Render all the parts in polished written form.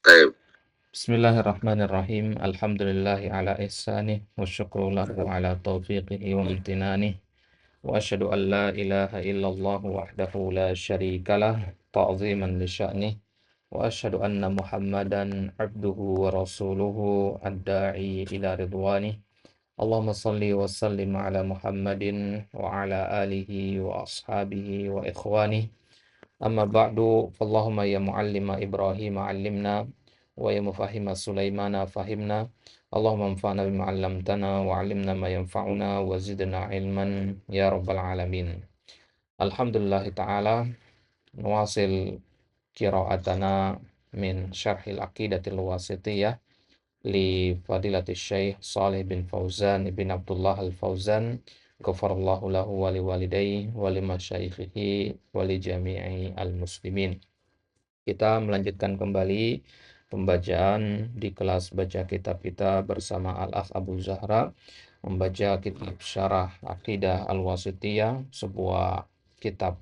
طيب. Bismillahirrahmanirrahim. Alhamdulillahi ala ihsanih wa syukru lahu ala taufiqihi wa imtinanih. Wa asyhadu an la ilaha illallah wahdahu la syarikalah ta'ziman li sya'nih. Wa asyhadu anna Muhammadan abduhu wa rasuluhu ad-da'i ila ridwanih. Allahumma salli wa sallim ala Muhammadin wa ala alihi wa ashabihi wa ikhwanih. Amma ba'du, Allahumma ya muallima Ibrahim allimna wa ya mufahima Sulaimana fahimna. Allahumma anfa'na bima 'allamtana wa 'allimna ma yanfa'una wa zidna ilman ya rabbal alamin. Alhamdulillah ta'ala nuwasil qira'atana min syarhil aqidatil wasitiyah li fadilatis syekh Saleh bin Fauzan bin Abdullah al-Fauzan ghafarallahu lahu wa liwalidayhi wa limasyaikhihi wa li jami'i al-muslimin. Kita melanjutkan kembali pembacaan di kelas baca kitab kita bersama Al-Akh Abu Zahra, membaca kitab Syarah Aqidah Al-Wasithiyah, sebuah kitab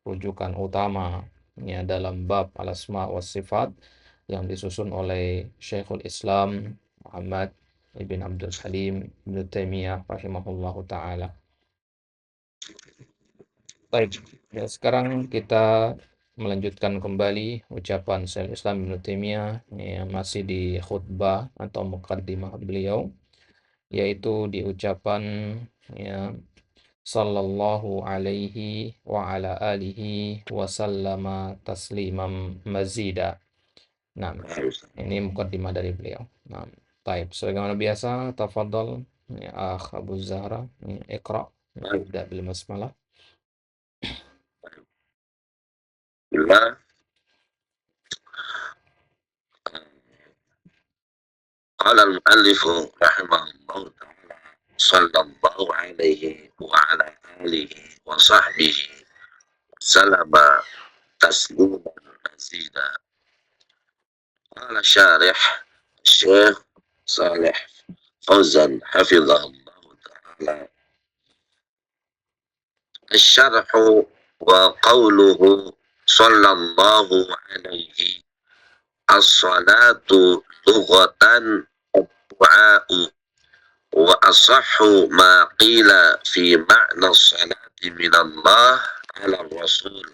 rujukan utama ya, dalam bab al-asma wa sifat yang disusun oleh Syekhul Islam Muhammad Ibn Abdul Halim Ibn Taimiyah rahimahullahu ta'ala. Baik, ya, sekarang kita melanjutkan kembali ucapan Syekhul Islam Ibn Taimiyah ya, masih di khutbah atau muqaddimah beliau, yaitu di ucapan ya, sallallahu alaihi wa ala alihi wa sallama taslimam mazida. Nah, ini mukaddimah dari beliau. Nah, baik, sebagaimana biasa, tafadhol ya Akh Abu Zahra, ya, Iqra, nabda bil basmalah. Bismillah. قال المؤلف رحمه الله تعالى صلى الله عليه وعلى آله وصحبه وسلم تسليما مزيدا. قال الشارح الشيخ صالح فوزان حفظه الله تعالى: الشرح وقوله صلى الله عليه الصلاة لغة الدعاء، وأصح ما قيل في معنى الصلاة من الله على الرسول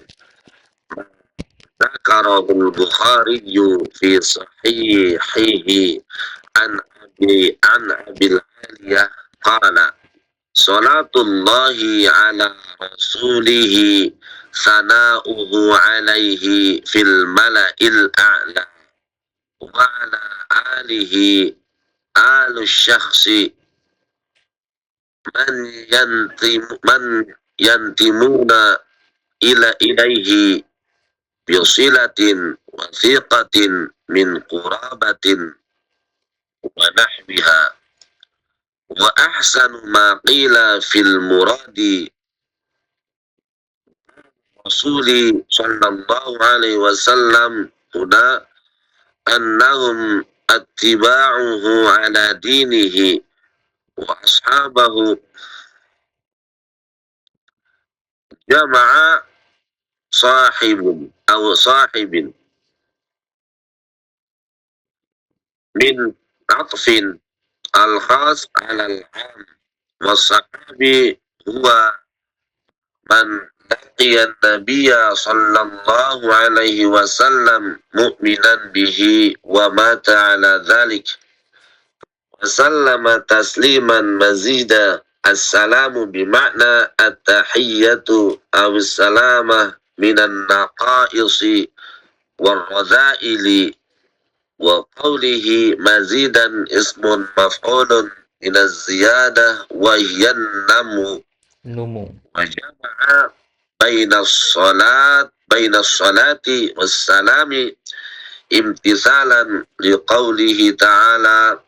ذكره البخاري في صحيحه عن أبي العالية قال: صلاة الله على رسوله ثناؤه عليه في الملأ الأعلى وعلى آله آل الشخص من ينتمون إليه بصلة وثيقة من قرابة ونحوها. وأحسن ما قيل في المراد رسول صلى الله عليه وسلم هنا أنهم اتباعه على دينه وأصحابه جمع صاحب من عطف الخاص على العام، والصحابي هو من لقي النبي صلى الله عليه وسلم مؤمنا به ومات على ذلك وسلم تسليما مزيدا. السلام بمعنى التحية أو السلامة من النقائص والرذائل. وقوله مزيدا اسم مفعول من الزيادة وهي النمو، وجمع بين الصلاة والسلام امتثالا لقوله تعالى: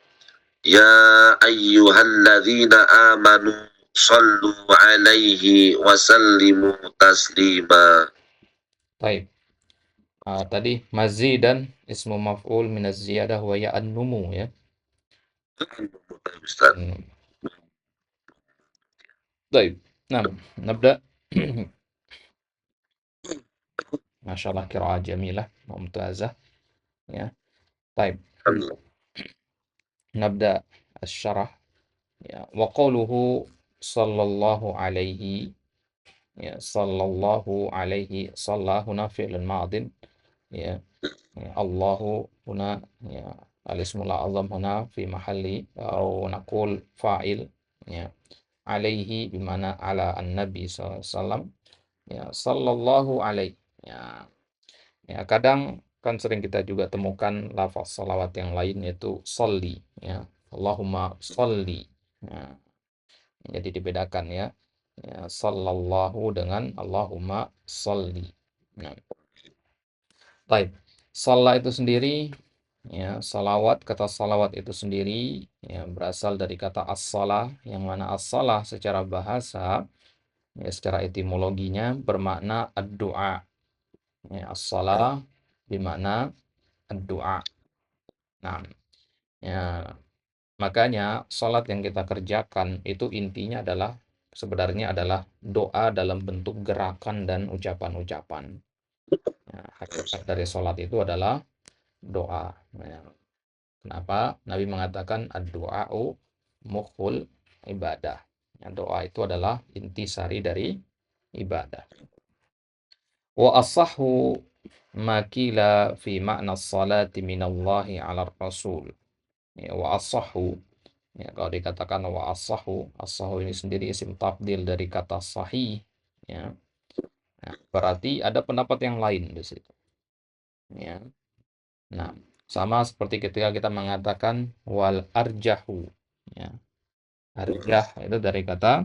يا أيها الذين آمنوا صلوا عليه وسلموا تسليما. Baik. Tadi mazidan ismu maf'ul min az-ziyadah wa ya an-numu ya. Baik. Nah, nabda. Masyaallah qiraa'ah jamilah, mumtazah ya. طيب نبدأ الشرح. Ya, wa qawluhu sallallahu alaihi, ya, sallallahu alaihi, salla huna fi'lun madin, ya, ya, Allahu huna, ya, al-ismul a'zam huna fi mahalli atau naqul fa'il, ya, alaihi bimana ala an-nabi sallallahu alaihi wasallam, ya, sallallahu alaihi, ya, ya, kadang kan sering kita juga temukan lafaz salawat yang lain yaitu sholli, ya, Allahumma sholli. Nah, jadi dibedakan ya. Ya, sallallahu dengan Allahumma sholli. Nah, baik. Salat itu sendiri, ya, salawat, kata salawat itu sendiri ya berasal dari kata as-salah, yang mana as-salah secara bahasa, ya, secara etimologinya bermakna ad-du'a. Ya, as-salah bermakna ad-du'a. Nah, ya, makanya salat yang kita kerjakan itu intinya adalah sebenarnya adalah doa dalam bentuk gerakan dan ucapan-ucapan. Nah, hakikat dari salat itu adalah doa. Nah, kenapa Nabi mengatakan ad-du'a'u mukhul ibadah. Ya, doa itu adalah intisari dari ibadah. Wa asahhu ma qila fi makna salati minallahi 'ala rasul. Ya, wa asahhu, ya, kalau dikatakan wa asahu, asahu ini sendiri isim tafdil dari kata sahih, ya. Nah, berarti ada pendapat yang lain di situ, ya. Nah, sama seperti ketika kita mengatakan wal arjahu, ya. Arjah itu dari kata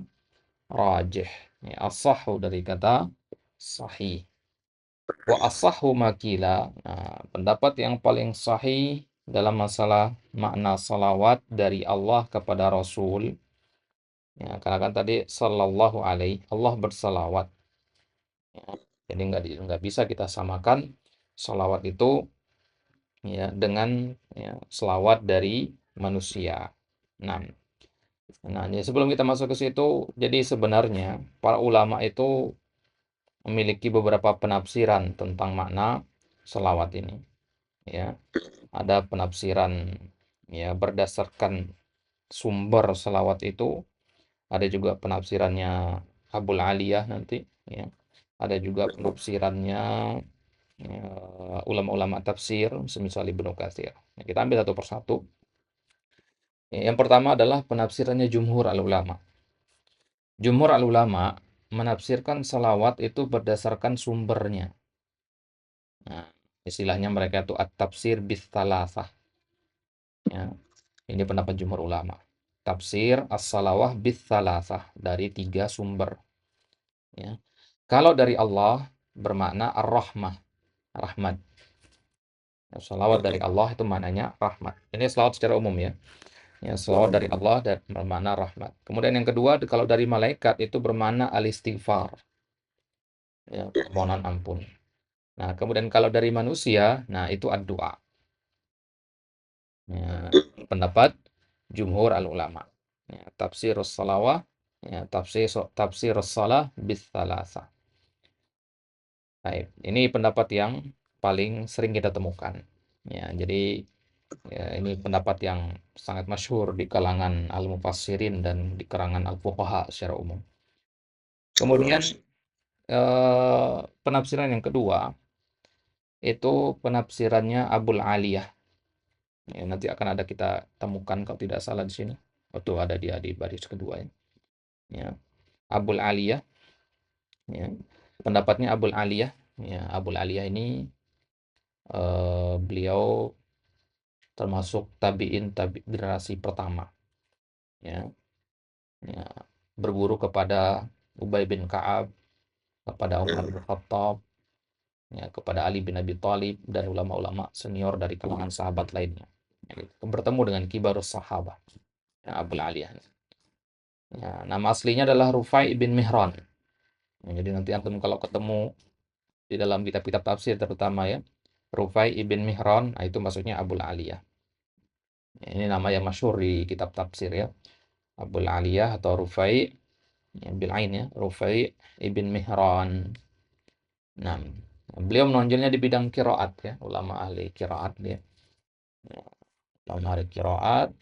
rajih, ya. Asahu dari kata sahih. Wa asahu makila. Nah, pendapat yang paling sahih dalam masalah makna salawat dari Allah kepada Rasul. Ya, karena kan tadi sallallahu alaihi, Allah bersalawat. Ya, jadi nggak bisa kita samakan salawat itu ya dengan ya, selawat dari manusia. Nah, jadi sebelum kita masuk ke situ, jadi sebenarnya para ulama itu memiliki beberapa penafsiran tentang makna selawat ini. Ya, ada penafsiran ya berdasarkan sumber selawat itu. Ada juga penafsirannya Abul Aliyah nanti, ya. Ada juga penafsirannya ulama-ulama tafsir, semisal Ibnu Katsir. Nah, kita ambil satu persatu. Yang pertama adalah penafsirannya jumhur al-ulama. Jumhur al-ulama menafsirkan salawat itu berdasarkan sumbernya. Nah, istilahnya mereka itu at-tafsir bis-salasah. Ya, ini pendapat jumhur ulama. Tafsir as-salawah bis-salasah dari 3 sumber. Ya. Kalau dari Allah bermakna ar-rahmah, rahmat. Ya, salawat dari Allah itu maknanya rahmat. Ini salawat secara umum ya. Ya, salawat dari Allah dan bermakna rahmat. Kemudian yang kedua, kalau dari malaikat itu bermakna al-istighfar. Ya, permohonan ampun. Nah, kemudian kalau dari manusia, nah itu ad-du'a. Ya, pendapat jumhur al-ulama. Ya, tafsirus salawah, ya, tafsirus salah bis salasah. Baik, ini pendapat yang paling sering kita temukan. Ya, jadi ya, ini pendapat yang sangat masyhur di kalangan al-mufassirin dan di kalangan al-fuqaha secara umum. Kemudian penafsiran yang kedua itu penafsirannya Abul Aliyah. Ya, nanti akan ada kita temukan kalau tidak salah di sini. Oh, tuh ada dia di baris kedua ya. Ya, Abul Aliyah. Ya, pendapatnya Abul Aliyah. Ya, Abul Aliyah ini beliau termasuk generasi pertama, ya, ya, berguru kepada Ubay bin Ka'ab, kepada Umar bin Khattab, ya, kepada Ali bin Abi Thalib dan ulama-ulama senior dari kalangan sahabat lainnya. Ya, gitu. Bertemu dengan kibarus sahabat, ya, Abul Aliyah. Ya, nama aslinya adalah Rufai bin Mihran. Ya, jadi nanti antum kalau ketemu di dalam kitab-kitab tafsir terutama ya, Rufai ibn Mihran, nah itu maksudnya Abul Aliyah. Ya, ini nama yang masyhur di kitab tafsir ya. Abul Aliyah atau Rufai, ya, bil ain ya, Rufai ibn Mihran. Nah, beliau menonjolnya di bidang qiraat ya, ulama ahli qiraat dia. Ya, dalam hari qiraat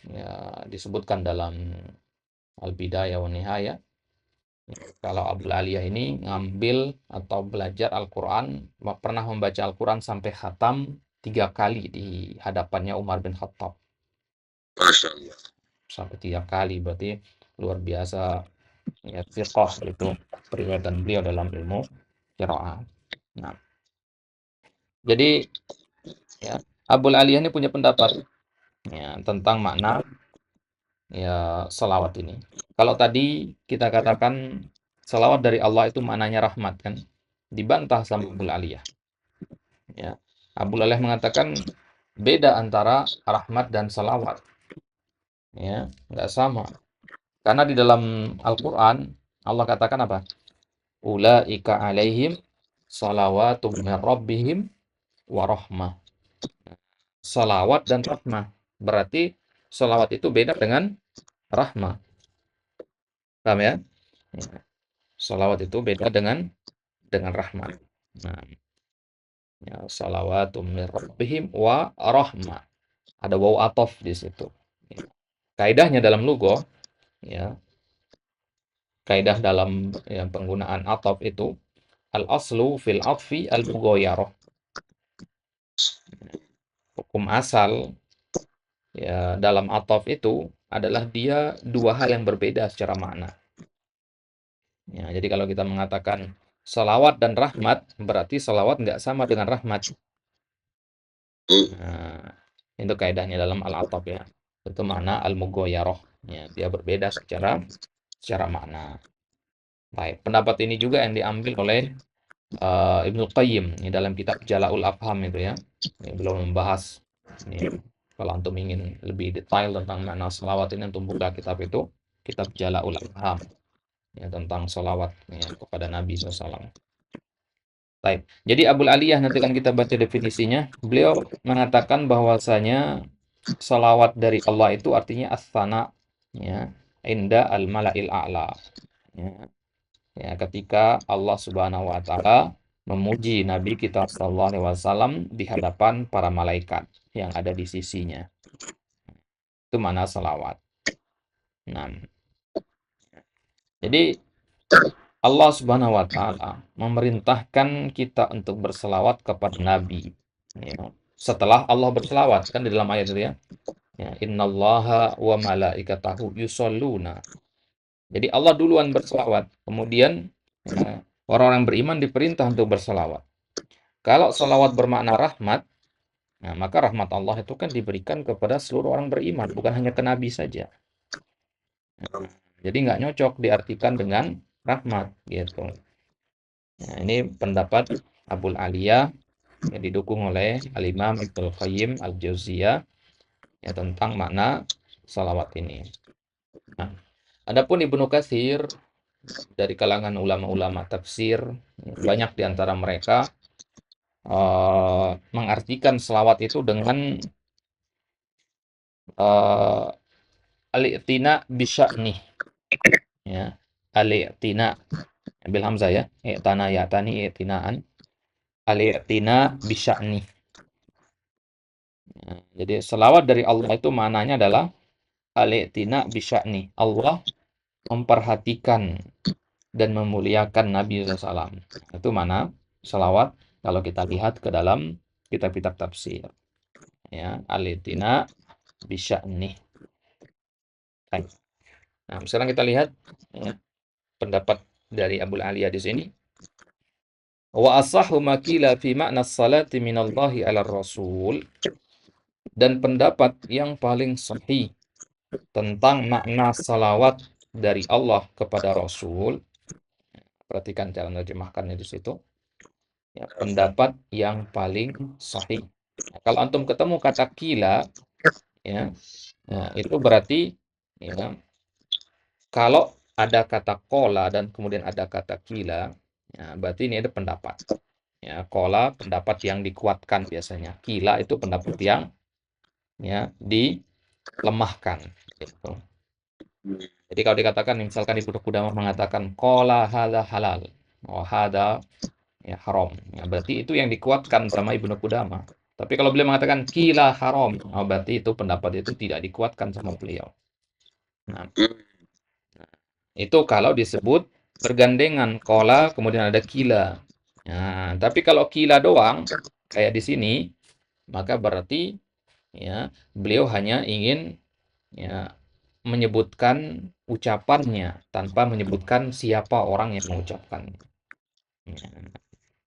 ya disebutkan dalam Al-Bidayah wa Nihayah. Kalau Abul Aliyah ini ngambil atau belajar Al-Quran, pernah membaca Al-Quran sampai khatam 3 kali di hadapannya Umar bin Khattab. Masya Allah. Sampai 3 kali, berarti luar biasa ya, thiqah itu periwayatan beliau dalam ilmu qiraat. Nah, jadi ya, Abul Aliyah ini punya pendapat ya, tentang makna ya selawat ini. Kalau tadi kita katakan selawat dari Allah itu maknanya rahmat kan, dibantah sama Abul Aliyah. Ya, Abul Aliyah mengatakan beda antara rahmat dan selawat. Ya, nggak sama. Karena di dalam Al-Quran Allah katakan apa? Ulaika alaihim salawatum min rabbihim wa rahmah. Salawat dan rahmah. Berarti salawat itu beda dengan rahmah. Paham ya? Ya. Salawat itu beda dengan rahmat. Nah, ya, salawatum min rabbihim wa rahmah. Ada waw atof di situ. Ya. Kaidahnya dalam lugha, ya, kaidah dalam ya, penggunaan atof itu al aslu fil atfi al mughayarah. Hukum asal ya dalam atof itu adalah dia dua hal yang berbeda secara makna. Ya, jadi kalau kita mengatakan salawat dan rahmat, berarti salawat nggak sama dengan rahmat. Nah, itu kaidahnya dalam al-ataf ya. Itu makna al-mughayyarah. Ya, dia berbeda secara makna. Baik, pendapat ini juga yang diambil oleh Ibnu Qayyim ini dalam kitab Jala'ul Afham itu ya. Ini belum membahas ini. Kalau antum ingin lebih detail tentang makna selawat ini, antum buka kitab itu, kitab Jala'ul Afham ya, tentang selawat ya, kepada Nabi SAW. Baik. Jadi Abul Aliyah nanti kan kita baca definisinya. Beliau mengatakan bahwasanya salawat dari Allah itu artinya as-sana ya, inda al-mala'il a'la. Ya, ya, ketika Allah Subhanahu wa taala memuji Nabi kita sallallahu alaihi wasallam di hadapan para malaikat yang ada di sisinya. Itu mana salawat. Nah, jadi Allah Subhanahu wa taala memerintahkan kita untuk berselawat kepada Nabi. Ya. Setelah Allah berselawat kan di dalam ayat itu ya. Ya, innallaha wa malaikatahu yusholluna. Jadi Allah duluan berselawat, kemudian ya, orang-orang beriman diperintah untuk berselawat. Kalau selawat bermakna rahmat, nah, maka rahmat Allah itu kan diberikan kepada seluruh orang beriman, bukan hanya ke Nabi saja. Nah, jadi nggak nyocok diartikan dengan rahmat gitu. Nah, ini pendapat Abul Aliyah yang didukung oleh Al-Imam Ibnu Qayyim Al-Jauziyah ya, tentang makna salawat ini. Nah, adapun Ibnu Katsir dari kalangan ulama-ulama tafsir, banyak di antara mereka mengartikan selawat itu dengan al-i'tina bisya'ni ya, al-i'tina bil hamzah ya, i'tana ya'tani i'tinaan, al-i'tina bisya'ni. Ya, jadi selawat dari Allah itu maknanya adalah al-i'tina bisya'ni. Allah memperhatikan dan memuliakan Nabi SAW. Itu mana selawat kalau kita lihat ke dalam kitab-kitab tafsir. Ya, al-i'tina bisya'ni. Baik. Nah, sekarang kita lihat ya, pendapat dari Abul Aliyah di sini. Wa asahhu ma qila fi makna salati minallahi 'ala rasul, dan pendapat yang paling sahih tentang makna salawat dari Allah kepada Rasul. Perhatikan cara menerjemahkannya di situ. Ya, pendapat yang paling sahih. Nah, kalau antum ketemu kata kila, ya, nah, itu berarti ya, kalau ada kata kola dan kemudian ada kata kila, ya, berarti ini ada pendapat. Ya, kola pendapat yang dikuatkan biasanya. Kila itu pendapat yang ya dilemahkan. Gitu. Jadi kalau dikatakan misalkan Ibnu Qudamah mengatakan kola hada halal, oh hada ya haram. Ya, berarti itu yang dikuatkan sama Ibnu Qudamah. Tapi kalau beliau mengatakan qila haram, berarti itu pendapat itu tidak dikuatkan sama beliau. Nah, itu kalau disebut bergandengan qala kemudian ada qila. Nah, tapi kalau qila doang kayak di sini, maka berarti ya beliau hanya ingin ya menyebutkan ucapannya tanpa menyebutkan siapa orang yang mengucapkannya. Ya.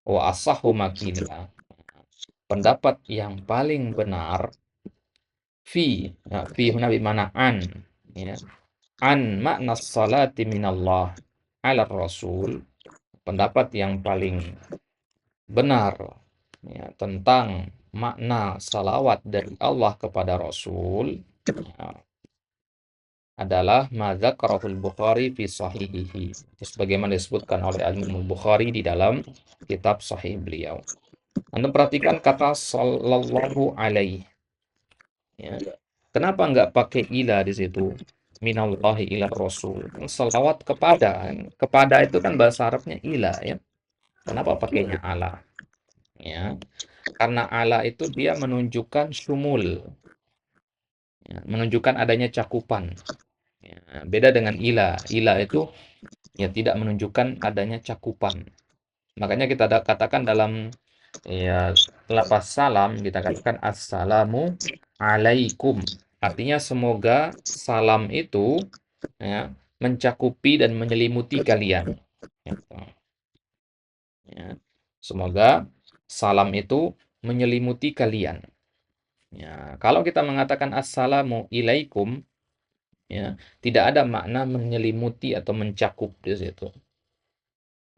Wa asahhu maqila. Pendapat yang paling benar fi huna bimana ya. An makna salati minallah ala rasul. Pendapat yang paling benar ya, tentang makna salawat dari Allah kepada Rasul ya, adalah madzakaratul Bukhari fi sahihihi. Sebagaimana disebutkan oleh Al-Imam Bukhari di dalam kitab sahih beliau. Anda perhatikan kata sallallahu alaihi. Ya. Kenapa nggak pakai ila di situ? Minallahi ila rasul. Salawat kepada. Kepada itu kan bahasa Arabnya ila ya. Kenapa pakainya ala? Ya. Karena ala itu dia menunjukkan syumul. Ya. Menunjukkan adanya cakupan. Ya. Beda dengan ila. Ila itu ya tidak menunjukkan adanya cakupan. Makanya kita katakan dalam ya lafaz salam kita katakan assalamu alaikum. Artinya semoga salam itu ya mencakupi dan menyelimuti kalian. Gitu. Ya. Semoga salam itu menyelimuti kalian. Ya, kalau kita mengatakan assalamu ilaikum ya, tidak ada makna menyelimuti atau mencakup di situ.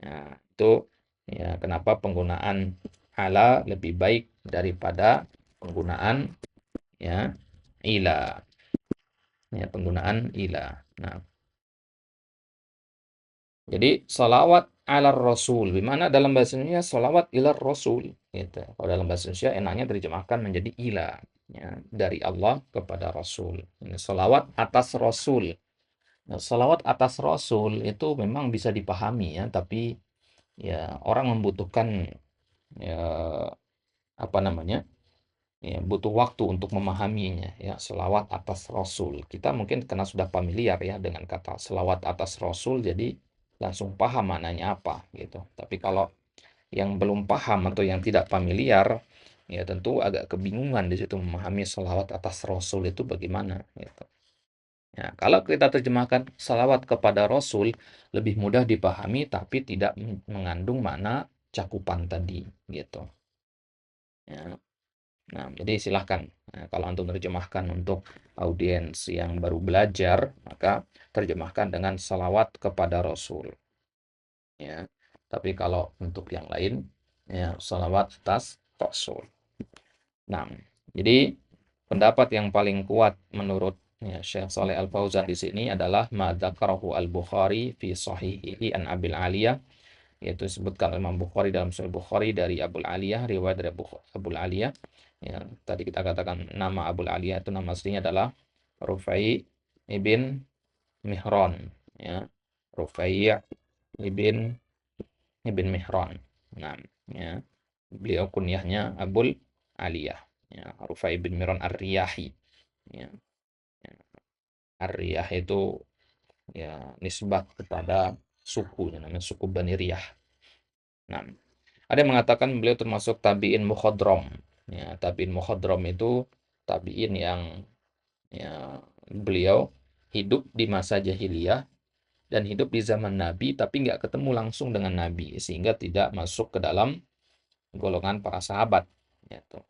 Ya, itu ya kenapa penggunaan ala lebih baik daripada penggunaan ya ila. Ya, penggunaan ila. Nah, jadi salawat ala rasul, dimana dalam bahasa Indonesia salawat ila rasul. Gitu. Kalau dalam bahasa Indonesia enaknya terjemahkan menjadi ila. Ya, dari Allah kepada Rasul. Ini salawat atas Rasul. Nah, salawat atas Rasul itu memang bisa dipahami ya, tapi ya orang membutuhkan ya apa namanya? Ya, butuh waktu untuk memahaminya ya selawat atas Rasul. Kita mungkin karena sudah familiar ya dengan kata selawat atas Rasul jadi langsung paham maknanya apa gitu. Tapi kalau yang belum paham atau yang tidak familiar ya tentu agak kebingungan di situ memahami selawat atas Rasul itu bagaimana gitu. Ya, kalau kita terjemahkan salawat kepada Rasul lebih mudah dipahami tapi tidak mengandung makna cakupan tadi gitu. Ya. Nah, jadi silahkan kalau antum terjemahkan untuk audiens yang baru belajar, maka terjemahkan dengan salawat kepada Rasul. Ya, tapi kalau untuk yang lain, ya salawat atas Rasul. Nah, jadi pendapat yang paling kuat menurut ya, Syekh Saleh Al Fauzan di sini adalah madzakarahu Al Bukhari fi Sahihihi an Abil Aliyah, yaitu disebutkan oleh Imam Bukhari dalam Sahih Bukhari dari Abul Aliyah, riwayat dari Abul Aliyah. Ya, tadi kita katakan nama Abul Aliyah itu nama aslinya adalah Rufai ibn Mihran. Ya, Rufai ibn Mihran. Nah, ya, beliau kunyahnya Abul Aliyah. Ya, Rufai ibn Mihran Ar-Riyahi. Ya, ya. Ar-Riyah itu ya nisbah kepada suku, namanya suku Bani Riyah. Nah, ada yang mengatakan beliau termasuk tabi'in mukhadram. Ya, tabi'in mukhadram itu tabi'in yang ya, beliau hidup di masa jahiliyah dan hidup di zaman Nabi tapi nggak ketemu langsung dengan Nabi sehingga tidak masuk ke dalam golongan para sahabat. Gitu.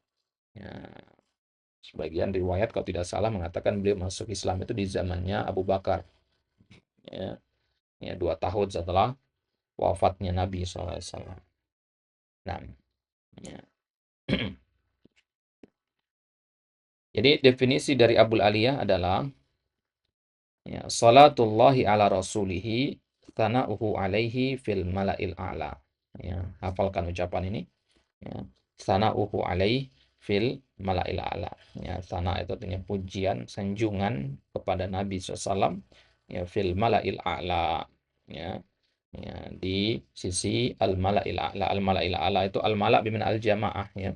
Ya, sebagian riwayat kalau tidak salah mengatakan beliau masuk Islam itu di zamannya Abu Bakar. Ya, ya 2 tahun setelah wafatnya Nabi SAW. Nah, ya. Jadi definisi dari Abul Aliyah adalah ya, salatullahi ala rasulihi sana'uhu alaihi fil mala'il a'la. Ya, hafalkan ucapan ini. Ya, sana'uhu alaihi fil mala'il a'la. Ya, sana itu artinya pujian, sanjungan kepada Nabi SAW. Ya, fil mala'il a'la. Ya, ya, di sisi al-mala'il a'la. Al-mala'il a'la itu al-mala' bimin al-jamaah. Ya.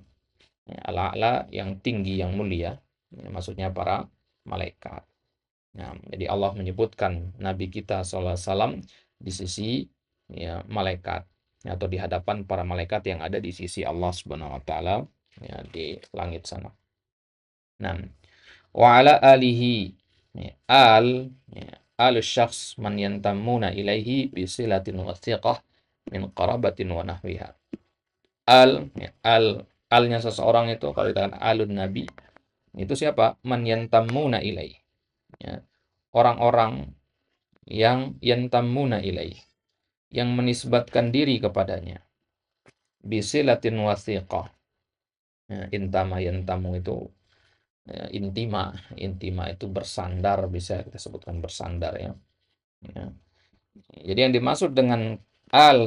Ya, al-a'la yang tinggi, yang mulia, ya, maksudnya para malaikat. Nah, jadi Allah menyebutkan Nabi kita SAW di sisi ya, malaikat atau di hadapan para malaikat yang ada di sisi Allah Subhanahu wa taala ya, di langit sana. Nah, wa ala alihi ya, al syakhs man yantamuna ilaihi bi silatin wathiqah min qarabatin wa nahwiha. Alnya seseorang itu kalau dikatakan alun nabi itu siapa? Man yantamuna ilaihi. Ya, orang-orang yang yantamuna ilaihi, yang menisbatkan diri kepadanya. Bisilatin wathiqah. Ya, intama yantamu itu ya, intima itu bersandar, bisa kita sebutkan bersandar ya. Ya. Jadi yang dimaksud dengan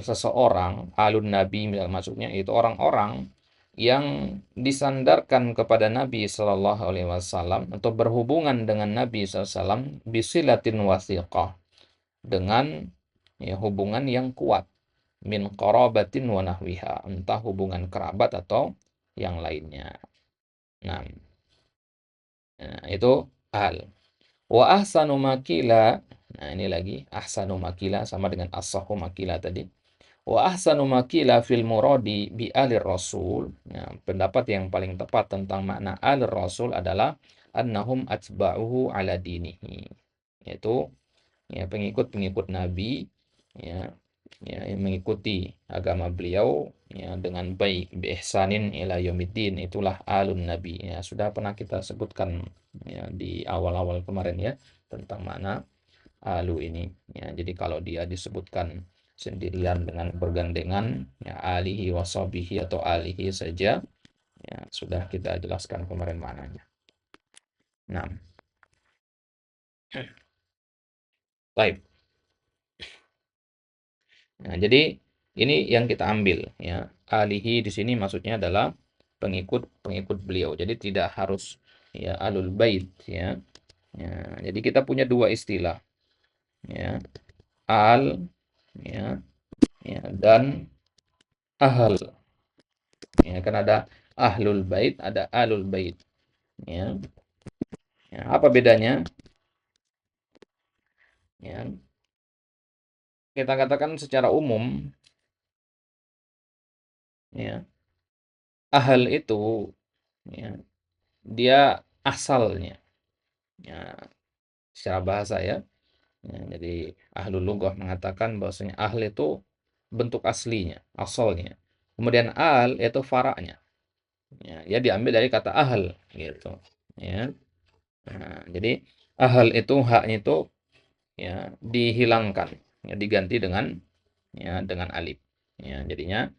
seseorang, alun nabi maksudnya itu orang-orang yang disandarkan kepada Nabi Shallallahu Alaihi Wasallam untuk berhubungan dengan Nabi SAW bisilatin wasiqah, dengan ya, hubungan yang kuat, min qarabatin wa nahwiha, entah hubungan kerabat atau yang lainnya. Nah, itu al. Wa ahsanu makila. Nah, ini lagi ahsanu makila sama dengan as-sahhu makila tadi. Wa ahsanu makila fil muradi bi alir rasul. Nah, pendapat yang paling tepat tentang makna alir rasul adalah annahum atba'uhu ala dinihi. Yaitu ya pengikut-pengikut Nabi ya, ya yang mengikuti agama beliau ya dengan baik, bi ihsanin ila yaumiddin, itulah alun nabi ya, sudah pernah kita sebutkan ya di awal-awal kemarin ya tentang mana alu ini ya. Jadi kalau dia disebutkan sendirian dengan bergandengan ya alihi wasabihi atau alihi saja ya, sudah kita jelaskan kemarin maknanya. Nah, baik. Nah, jadi ini yang kita ambil ya. Alihi di sini maksudnya adalah pengikut-pengikut beliau. Jadi tidak harus ya alul bait ya. Ya, jadi kita punya dua istilah ya. Al ya, ya dan ahal. Ya, kan ada ahlul bait, ada alul bait ya. Ya, apa bedanya? Ya, kita katakan secara umum ya, ahal itu ya, dia asalnya ya, secara bahasa ya. Ya, jadi ahlul lughah mengatakan bahwasanya ahl itu bentuk aslinya, asalnya. Kemudian al itu fara'nya. Ya, dia diambil dari kata ahl gitu. Ya. Nah, jadi ahl itu haknya itu ya dihilangkan, ya diganti dengan ya dengan alif. Ya, jadinya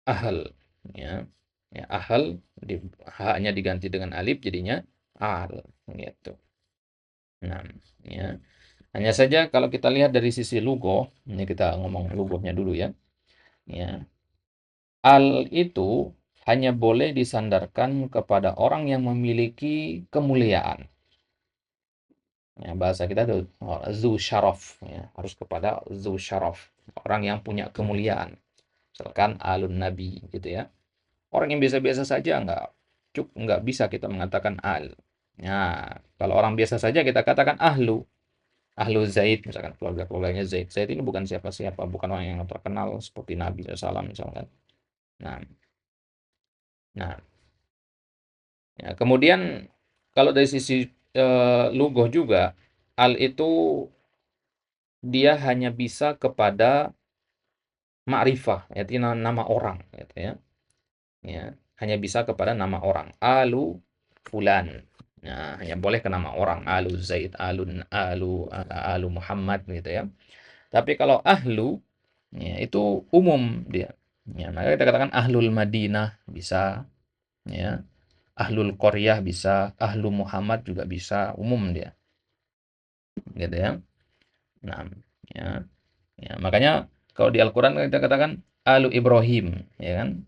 ahl ya. Ya, ahl haknya diganti dengan alif jadinya al gitu. Nah, ya. Hanya saja kalau kita lihat dari sisi logo, ini kita ngomong logonya dulu ya. Ya. Al itu hanya boleh disandarkan kepada orang yang memiliki kemuliaan. Ya, bahasa kita itu zu syaraf, ya, harus kepada zu syaraf, orang yang punya kemuliaan. Misalkan alun nabi gitu ya. Orang yang biasa-biasa saja nggak bisa kita mengatakan al. Nah, kalau orang biasa saja kita katakan ahlu. Ahlu Zaid, misalkan keluarga-keluarganya Zaid. Zaid ini bukan siapa-siapa, bukan orang yang terkenal seperti Nabi SAW misalkan. Nah, nah, ya, kemudian kalau dari sisi lugoh juga, al itu dia hanya bisa kepada ma'rifah, yaitu nama orang, gitu ya. Ya, hanya bisa kepada nama orang. Alu fulan. Nah, hanya boleh ke nama orang. Alu Zaid, alu Muhammad gitu ya. Tapi kalau ahlu ya, itu umum dia. Ya, maka kita katakan ahlul Madinah bisa, ya. Ahlul Qaryah bisa, ahlu Muhammad juga bisa, umum dia. Gitu ya. Nah, ya. Ya, makanya kalau di Al-Qur'an kita katakan alu Ibrahim, ya kan?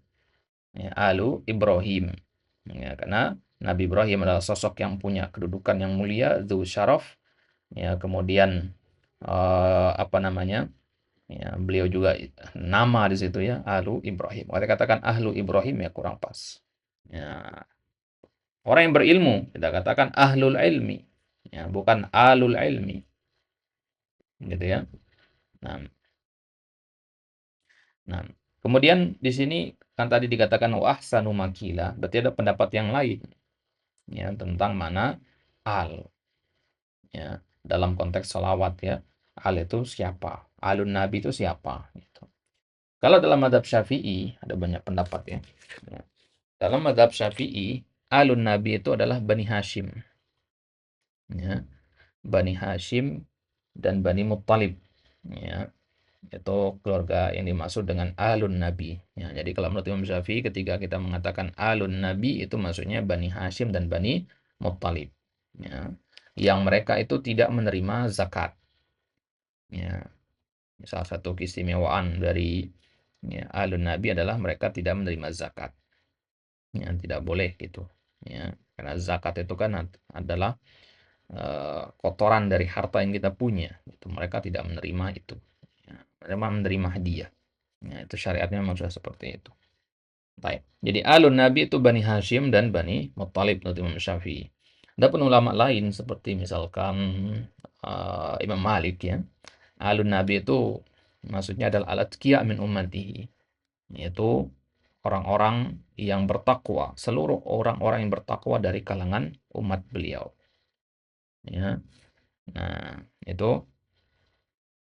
Ya, alu Ibrahim. Ya, karena Nabi Ibrahim adalah sosok yang punya kedudukan yang mulia, dzu syaraf. Ya, kemudian apa namanya? Ya, beliau juga nama di situ ya, Ahlu Ibrahim. Kalau katakan Ahlu Ibrahim ya kurang pas. Ya, orang yang berilmu, kita katakan ahlul ilmi, ya, bukan alul ilmi, gitu ya. Nah, nah, kemudian di sini kan tadi dikatakan wa ahsanu makila, berarti ada pendapat yang lain, ya, tentang mana al, ya, dalam konteks salawat ya. Al itu siapa? Alun Nabi itu siapa? Gitu. Kalau dalam madhab Syafi'i ada banyak pendapat ya. Ya. Dalam madhab Syafi'i, alun Nabi itu adalah Bani Hashim, ya. Bani Hashim dan Bani Muttalib, ya. Itu keluarga yang dimaksud dengan alun Nabi. Ya, jadi kalau menurut Imam Syafi'i ketika kita mengatakan alun Nabi itu maksudnya Bani Hashim dan Bani Muttalib. Ya. Yang mereka itu tidak menerima zakat. Ya. Salah satu keistimewaan dari ya, alun Nabi adalah mereka tidak menerima zakat. Ya, tidak boleh gitu. Ya, karena zakat itu kan adalah kotoran dari harta yang kita punya. Itu mereka tidak menerima itu. Ya, mereka menerima hadiah. Ya, itu syariatnya memang sudah seperti itu. Baik. Jadi alun Nabi itu Bani Hashim dan Bani Muttalib menurut Imam Syafi'i. Ada pun ulama lain seperti misalkan Imam Malik ya. Alun Nabi itu maksudnya adalah al-atqiya min ummatihi, yaitu orang-orang yang bertakwa, seluruh orang-orang yang bertakwa dari kalangan umat beliau. Ya. Nah, itu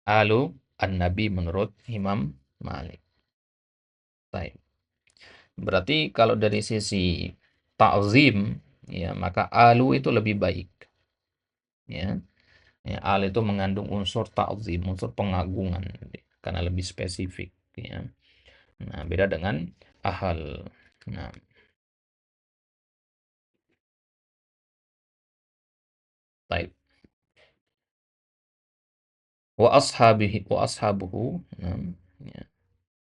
alu an-nabi menurut Imam Malik. Baik. Berarti kalau dari sisi ta'zim, ya maka alu itu lebih baik. Ya. Ya, al itu mengandung unsur ta'zim, unsur pengagungan, karena lebih spesifik. Ya. Nah, beda dengan ahal. Nah, baik. Wa ashabuhu. Nah, ya.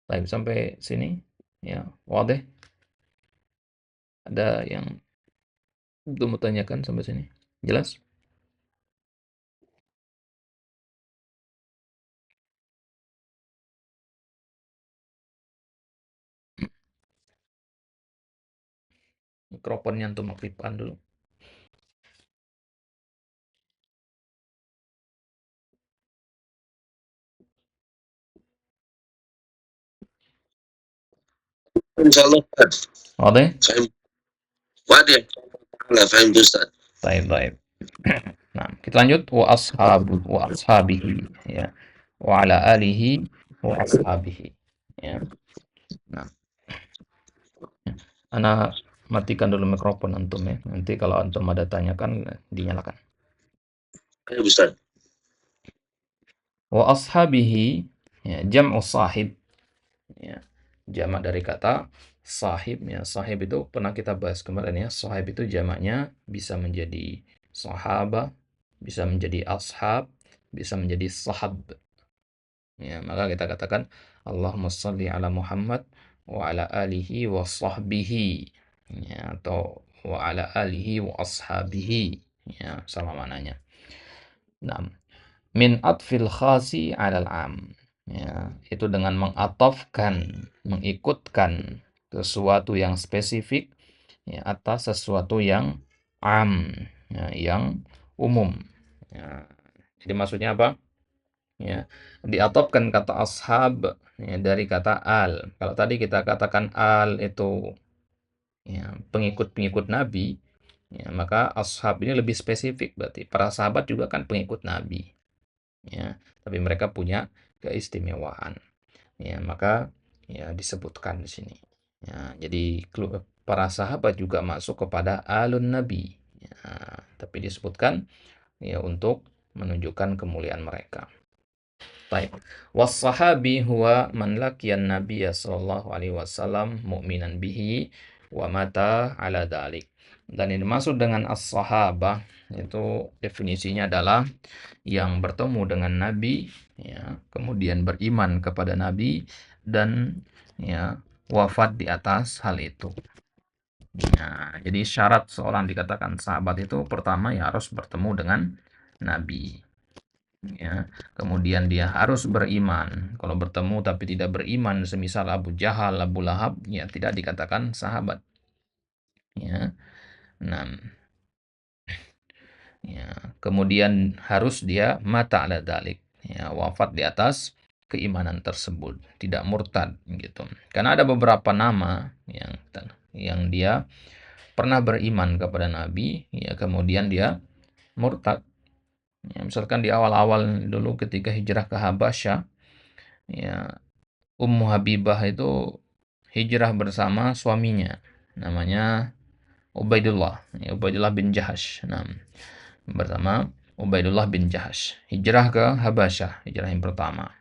Baik, sampai sini. Ya, wadah. Ada yang belum mau tanyakan sampai sini? Jelas? Mikrofonnya untuk aktifkan dulu. Insyaallah Ustaz. Wadah? Fahim. Wadah. Lah fahim Ustaz. Baik, baik. Nah, kita lanjut wa ashabihi ya. Wa ala alihi wa ashabihi ya. Nah, ana matikan dulu mikrofon antum ya. Nanti kalau antum ada tanyakan dinyalakan. Ayo Ustaz. Wa ashabihi ya, jam'u sahib ya. Jamak dari kata sahib ya. Sahib itu pernah kita bahas kemarin ya. Sahib itu jamaknya bisa menjadi sahabah, bisa menjadi ashab, bisa menjadi sahab. Ya, maka kita katakan Allahumma shalli ala Muhammad wa ala alihi wa sahbihi ya, atau wa ala alihi wa ashabihi ya, sama mananya. Nah, min atfil khasi alal am ya, itu dengan mengatofkan, mengikutkan sesuatu yang spesifik ya, atas sesuatu yang am ya, yang umum ya. Jadi maksudnya apa? Ya, diatopkan kata ashab ya, dari kata al. Kalau tadi kita katakan al itu ya, pengikut-pengikut Nabi, ya, maka ashab ini lebih spesifik berarti. Para sahabat juga kan pengikut Nabi, ya, tapi mereka punya keistimewaan. Ya, maka ya disebutkan di sini. Ya, jadi para sahabat juga masuk kepada alun Nabi. Ya, tapi disebutkan ya untuk menunjukkan kemuliaan mereka. Baik. Was-sahabi huwa man laqiyan nabiyya sallallahu alaihi wasallam mu'minan bihi wa mata ala dalik. Dan ini dimaksud dengan as-sahabah itu definisinya adalah yang bertemu dengan Nabi ya, kemudian beriman kepada Nabi dan ya wafat di atas hal itu. Nah, jadi syarat seorang dikatakan sahabat itu pertama ya harus bertemu dengan Nabi. Ya, kemudian dia harus beriman. Kalau bertemu tapi tidak beriman, semisal Abu Jahal, Abu Lahab, ya tidak dikatakan sahabat. ya. Nah, ya, kemudian harus dia mata ala dalik, ya, wafat di atas keimanan tersebut, tidak murtad gitu. Karena ada beberapa nama yang dia pernah beriman kepada Nabi, ya kemudian dia murtad. Ya, misalkan di awal-awal dulu ketika hijrah ke Habasyah, ya Ummu Habibah itu hijrah bersama suaminya, namanya Ubaidullah, ya, Ubaidullah bin Jahash. Nah, bersama Ubaidullah bin Jahash hijrah ke Habasyah, hijrah yang pertama.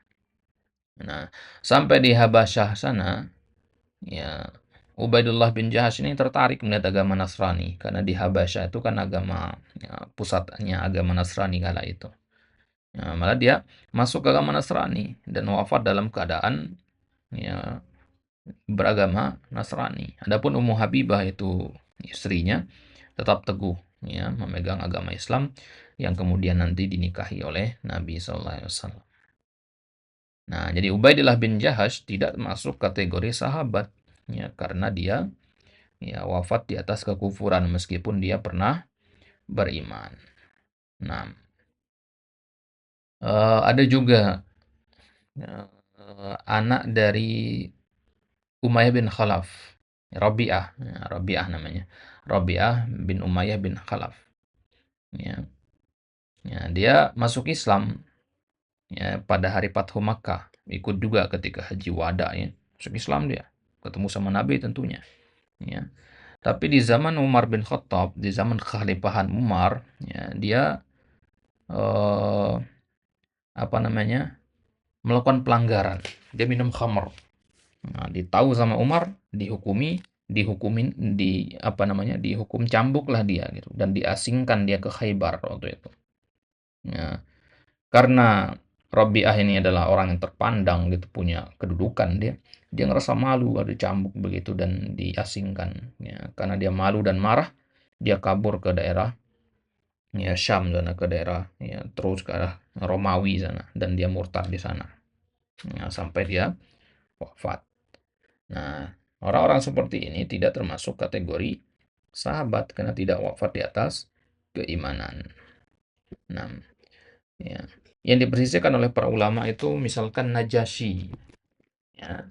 Nah, sampai di Habasyah sana, ya Ubaidullah bin Jahash ini tertarik melihat agama Nasrani karena di Habasyah itu kan agama, ya, pusatnya agama Nasrani kala itu. Ya, malah dia masuk ke agama Nasrani dan wafat dalam keadaan, ya, beragama Nasrani. Adapun Ummu Habibah itu istrinya tetap teguh, ya, memegang agama Islam yang kemudian nanti dinikahi oleh Nabi Sallallahu Alaihi Wasallam. Nah, jadi Ubaidillah bin Jahash tidak masuk kategori sahabat, ya, karena dia, ya, wafat di atas kekufuran meskipun dia pernah beriman. Nah, ada juga, anak dari Umayyah bin Khalaf, Rabi'ah, ya, Rabi'ah namanya. Rabi'ah bin Umayyah bin Khalaf. Ya, ya, dia masuk Islam, ya, pada hari Fathu Makkah, ikut juga ketika Haji Wada, ya. Masuk Islam dia, ketemu sama Nabi tentunya, ya. Tapi di zaman Umar bin Khattab, di zaman kekhalifahan Umar, ya, dia eh, apa namanya? Melakukan pelanggaran. Dia minum khamr. Nah, ditahu sama Umar, dihukumin, dihukum cambuk lah dia gitu dan diasingkan dia ke Khaybar waktu itu. Ya, karena Rabi'ah ini adalah orang yang terpandang gitu, punya kedudukan, dia ngerasa malu ada cambuk begitu dan diasingkan, ya. Karena dia malu dan marah, dia kabur ke daerah, ya, Syam sana, ke daerah, ya, terus ke arah Romawi sana dan dia murtad di sana. Ya, sampai dia wafat. Nah, orang-orang seperti ini tidak termasuk kategori sahabat karena tidak wafat di atas keimanan. Nah, ya. Yang dipersisikan oleh para ulama itu misalkan Najasyi. Ya,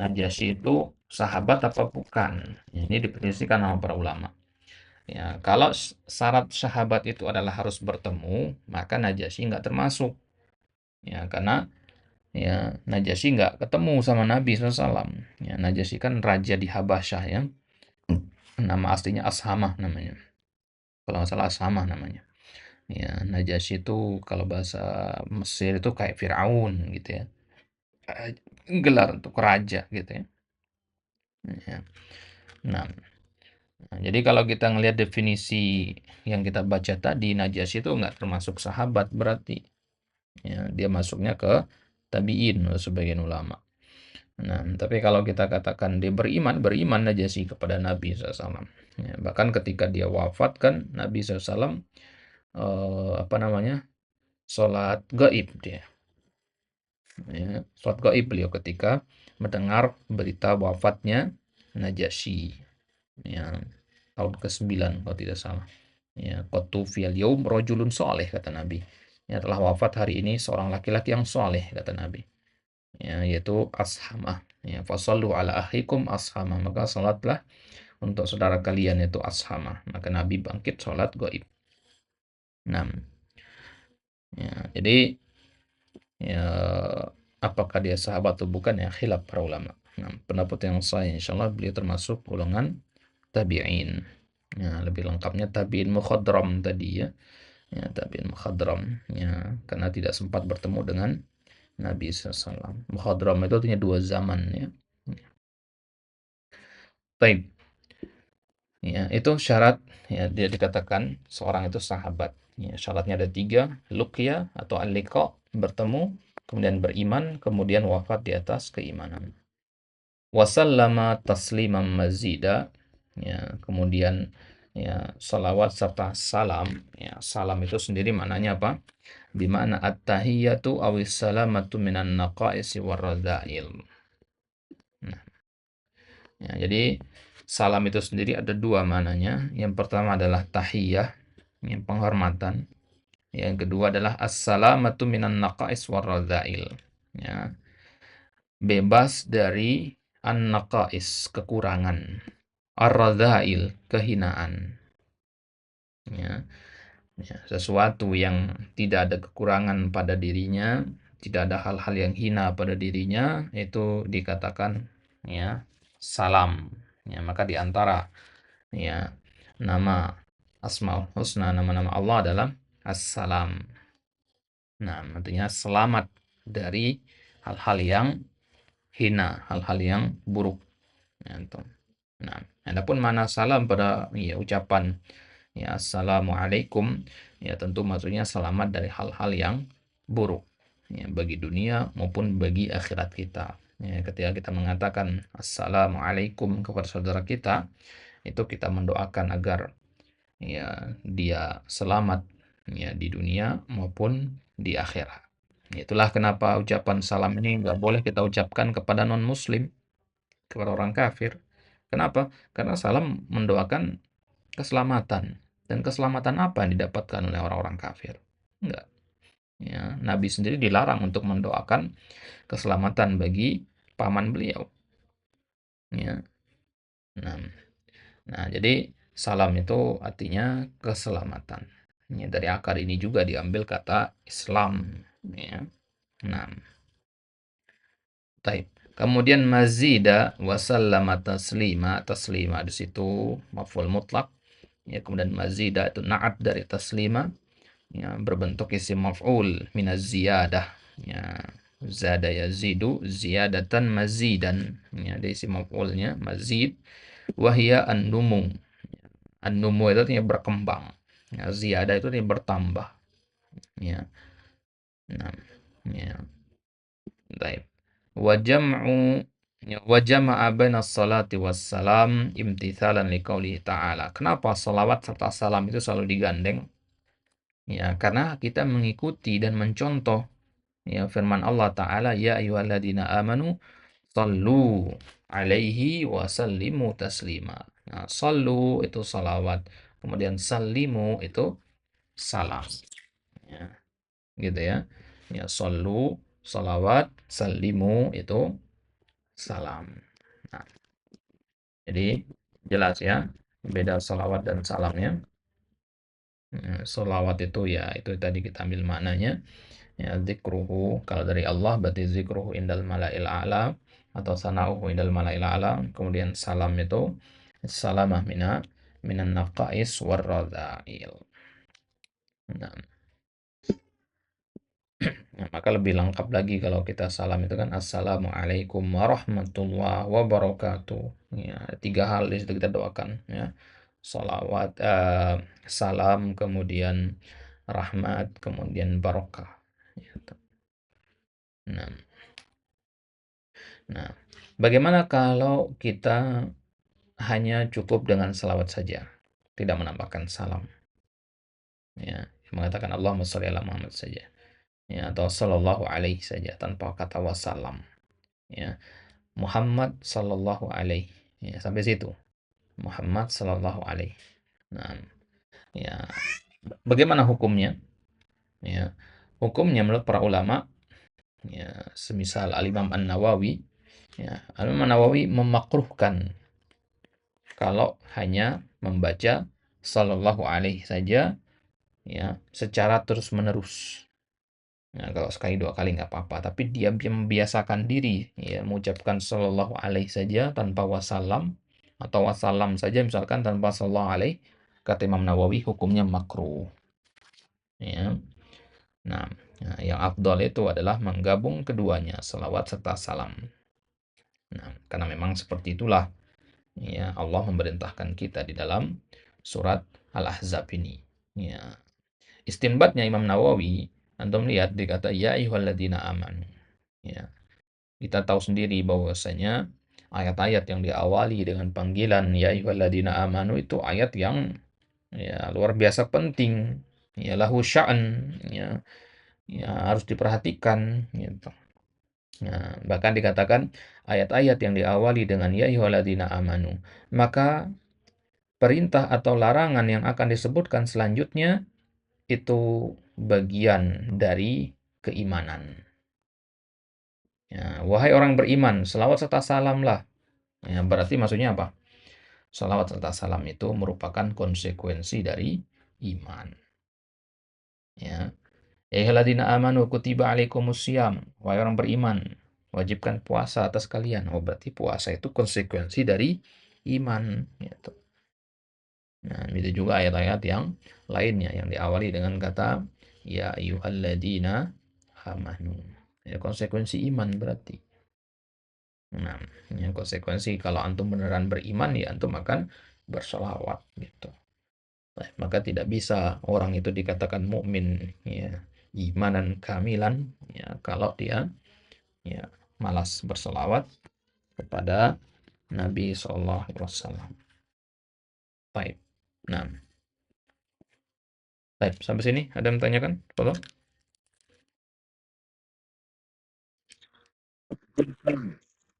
Najasyi itu sahabat apa bukan? Ya, ini dipersisikan sama para ulama. Ya, kalau syarat sahabat itu adalah harus bertemu, maka Najasyi nggak termasuk. Ya, karena, ya, Najasyi nggak ketemu sama Nabi SAW. Ya, Najasyi kan raja di Habasyah, ya. Nama aslinya Ashamah namanya. Kalau nggak salah Ashamah namanya. Ya, Najasyi itu kalau bahasa Mesir itu kayak Firaun gitu ya. Gelar untuk raja gitu ya. Ya. Nah, jadi kalau kita ngelihat definisi yang kita baca tadi, Najasyi itu nggak termasuk sahabat berarti. Ya, dia masuknya ke tabi'in sebagian ulama. Nah, tapi kalau kita katakan dia beriman Najasyi kepada Nabi SAW. Ya, bahkan ketika dia wafat kan Nabi SAW sholat gaib dia. Ya, sholat gaib beliau ketika mendengar berita wafatnya Najasyi. Ya, tahun ke-9 kalau tidak salah. Ya, qad fil yaum rajulun soleh kata Nabi. Ya, telah wafat hari ini seorang laki-laki yang soleh kata Nabi. Ya, yaitu Ashamah. Ya, fasallu ala akhikum Ashamah. Maka salatlah untuk saudara kalian yaitu Ashamah. Maka Nabi bangkit sholat gaib. 6. Ya, jadi, ya, apakah dia sahabat atau bukan, ya khilaf para ulama. Nah, pendapat yang sahih insyaallah beliau termasuk golongan tabi'in. Ya, lebih lengkapnya tabi'in mukhadram tadi, ya. Ya, tabi'in mukhadram, ya, karena tidak sempat bertemu dengan Nabi SAW. Mukhadram itu artinya dua zaman, ya. Baik. Ya, itu syarat, ya, dia dikatakan seorang itu sahabat. Ya, syaratnya ada 3, luqya atau al-liqa, bertemu, kemudian beriman, kemudian wafat di atas keimanan. Wasallama tasliman mazida, ya, kemudian, ya, salawat serta salam. Ya, salam itu sendiri maknanya apa? Bimana at-tahiyyatu awis salamatu minan naqaisi warradha'il. Nah, ya, jadi salam itu sendiri ada dua maknanya. Yang pertama adalah tahiyah, yang penghormatan. Yang kedua adalah assalamatu minan naqais warradzail. Ya, bebas dari an-naqais, kekurangan, ar-radzail, kehinaan. Ya, ya, sesuatu yang tidak ada kekurangan pada dirinya, tidak ada hal-hal yang hina pada dirinya, itu dikatakan ya salam. Ya, maka di antara ya nama Asmaul Husna, nama-nama Allah adalah Assalam. Nah, artinya selamat dari hal-hal yang hina, hal-hal yang buruk. Ya, itu. Nah, adapun mana salam pada ya ucapan ya assalamualaikum, ya tentu maksudnya selamat dari hal-hal yang buruk ya bagi dunia maupun bagi akhirat kita. Ya, ketika kita mengatakan assalamualaikum kepada saudara kita, itu kita mendoakan agar ya dia selamat ya di dunia maupun di akhirat. Itulah kenapa ucapan salam ini nggak boleh kita ucapkan kepada non-muslim, kepada orang kafir. Kenapa? Karena salam mendoakan keselamatan. Dan keselamatan apa yang didapatkan oleh orang-orang kafir? Enggak. Ya, Nabi sendiri dilarang untuk mendoakan keselamatan bagi paman beliau. Ya. Nah, jadi salam itu artinya keselamatan. Ya, dari akar ini juga diambil kata Islam. Ya. Nah, taib. Kemudian mazida wasallama taslima, taslima di situ maf'ul mutlak. Ya, kemudian mazida itu na'at dari taslima, ya, berbentuk isim maf'ul minaz ziyadah. Ya, zada yazidu ziyadatan mazidan. Ya, dari isim maf'ulnya mazid, wahia an-numu. An-numu itu artinya berkembang. Ya, ziyadah itu artinya bertambah. Ya. Nah, ya. Baik. Wa jam'u wa jama'a baina salati wassalam imtithalan liqaulihi ta'ala. Kenapa salawat serta salam itu selalu digandeng? Ya, karena kita mengikuti dan mencontoh ya firman Allah Ta'ala, ya ayyuhalladzina amanu sallu alaihi wa sallimu taslima. Nah, sallu itu salawat, kemudian sallimu itu salam. Ya, gitu ya. Ya, sallu salawat, sallimu itu salam. Nah, jadi jelas ya beda salawat dan salamnya. Salawat itu ya itu tadi kita ambil maknanya. Ya, zikruhu kalau dari Allah berarti zikruhu indal malail a'la atau sana'uhu indal malail a'la. Kemudian salam itu salamah minan naqais warradha'il. Nah, nah, maka lebih lengkap lagi kalau kita salam itu kan assalamualaikum warahmatullahi wabarakatuh. Ya, tiga hal di situ kita doakan ya. Salawat, salam, kemudian rahmat, kemudian barokah. Gitu. Nah, Nah, bagaimana kalau kita hanya cukup dengan salawat saja, tidak menambahkan salam, ya, mengatakan Allahumma sholli ala Muhammad saja, ya, atau sallallahu alaihi saja tanpa kata wassalam, ya, Muhammad sallallahu alaihi, ya, sampai situ, Muhammad sallallahu alaihi. Nah, ya, bagaimana hukumnya? Ya, hukumnya menurut para ulama, ya, semisal Al-Imam An-Nawawi, ya, Al-Imam An-Nawawi memakruhkan kalau hanya membaca sallallahu alaihi saja ya secara terus-menerus. Nah, kalau sekali dua kali nggak apa-apa, tapi dia membiasakan diri ya mengucapkan sallallahu alaihi saja tanpa wasallam atau wasallam saja misalkan tanpa sallallahu alaihi, kata Imam Nawawi hukumnya makruh. Ya. Nah, yang afdal itu adalah menggabung keduanya, salawat serta salam. Nah, karena memang seperti itulah ya Allah memerintahkan kita di dalam surat Al-Ahzab ini. Ya. Istinbatnya Imam Nawawi, antum lihat dikata ya ayyuhalladzina amanu. Ya. Kita tahu sendiri bahwasanya ayat-ayat yang diawali dengan panggilan ya ayyuhalladzina amanu itu ayat yang ya luar biasa penting. Ya lahu sya'an, ya, ya harus diperhatikan gitu. Nah, bahkan dikatakan ayat-ayat yang diawali dengan ya ayyuhalladzina amanu, maka perintah atau larangan yang akan disebutkan selanjutnya itu bagian dari keimanan. Ya, wahai orang beriman, selawat serta salamlah. Ya, berarti maksudnya apa? Salawat serta salam itu merupakan konsekuensi dari iman. Ya. Ya ayyuhalladzina amanu kutiba alaikumusiyam. Wahai orang beriman, wajibkan puasa atas kalian. Oh, berarti puasa itu konsekuensi dari iman. Gitu. Nah, itu juga ayat-ayat yang lainnya yang diawali dengan kata ya ayyuhalladzina amanu. Ya, konsekuensi iman berarti. Nah, yang konsekuensi kalau antum beneran beriman ya antum akan bersolawat gitu. Nah, maka tidak bisa orang itu dikatakan mukmin ya imanan kamilan ya kalau dia ya malas bersolawat kepada Nabi Shallallahu Alaihi Wasallam. Baik. Nah, baik sampai sini ada yang tanyakan? Tolong.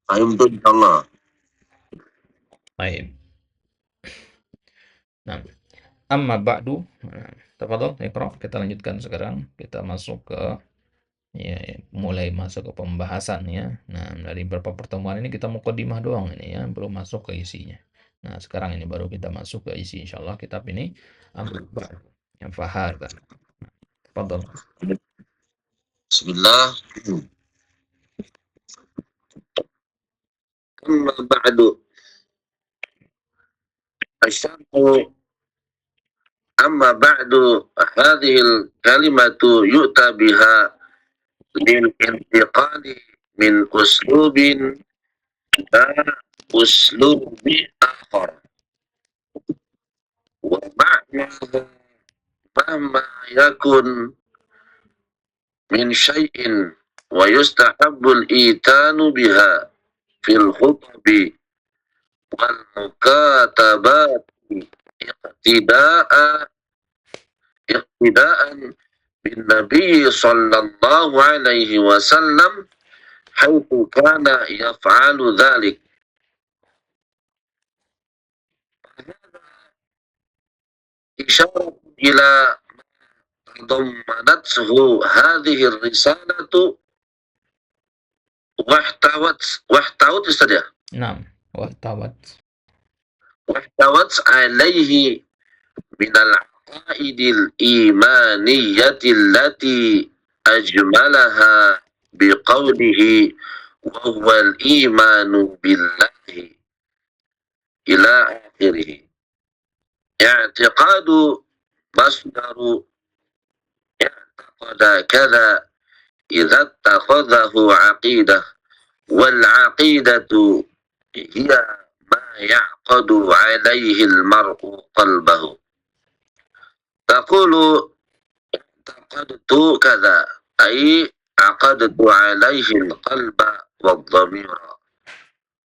Fahimtu insyaallah. Baik. Nah, amma ba'du. Nah, tafadhol, Iqra. Kita lanjutkan sekarang. Kita masuk ke ya, mulai masuk ke pembahasan ya. Nah, dari beberapa pertemuan ini kita mukadimah doang ini ya, belum masuk ke isinya. Nah, sekarang ini baru kita masuk ke isi insyaallah kitab ini amma ba'du. Yang fahadha. Tafadhol. Bismillah. Amma ba'du. Asyarhu أما بعد هذه الكلمة يؤتى بها للانتقال من أسلوب إلى أسلوب آخر ومعناها مهما يكن من شيء ويستحب الإيتان بها في الخطب والمكاتبات اقتداء بالنبي صلى الله عليه وسلم حيث كان يفعل ذلك. إشارة إلى تضمنته هذه الرسالة واحتوت saja. Naam, wahtawat. واحتوت عليه من العقائد الإيمانية التي أجملها بقوله وهو الإيمان بالله إلى آخره. اعتقاد مصدر اعتقد كذا إذا اتخذه عقيدة والعقيدة هي ما يعقد عليه المرء قلبه. تقول اعتقدت كذا أي عقدت عليه القلب والضمير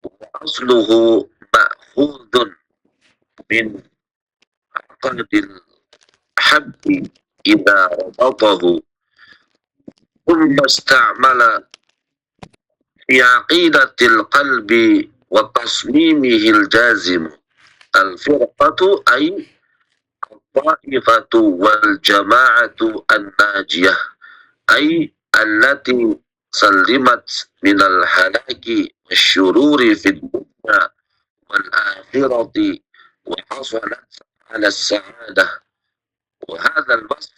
وأصله مأخوذ من عقد الحب إذا ربطه ثم استعمل في عقيدة القلب وتصميمه الجازم. الفرقة أي الطائفة والجماعة الناجية أي التي سلمت من الهلاك والشرور في الدنيا والآخرة وحصلت على السعادة. وهذا الوصف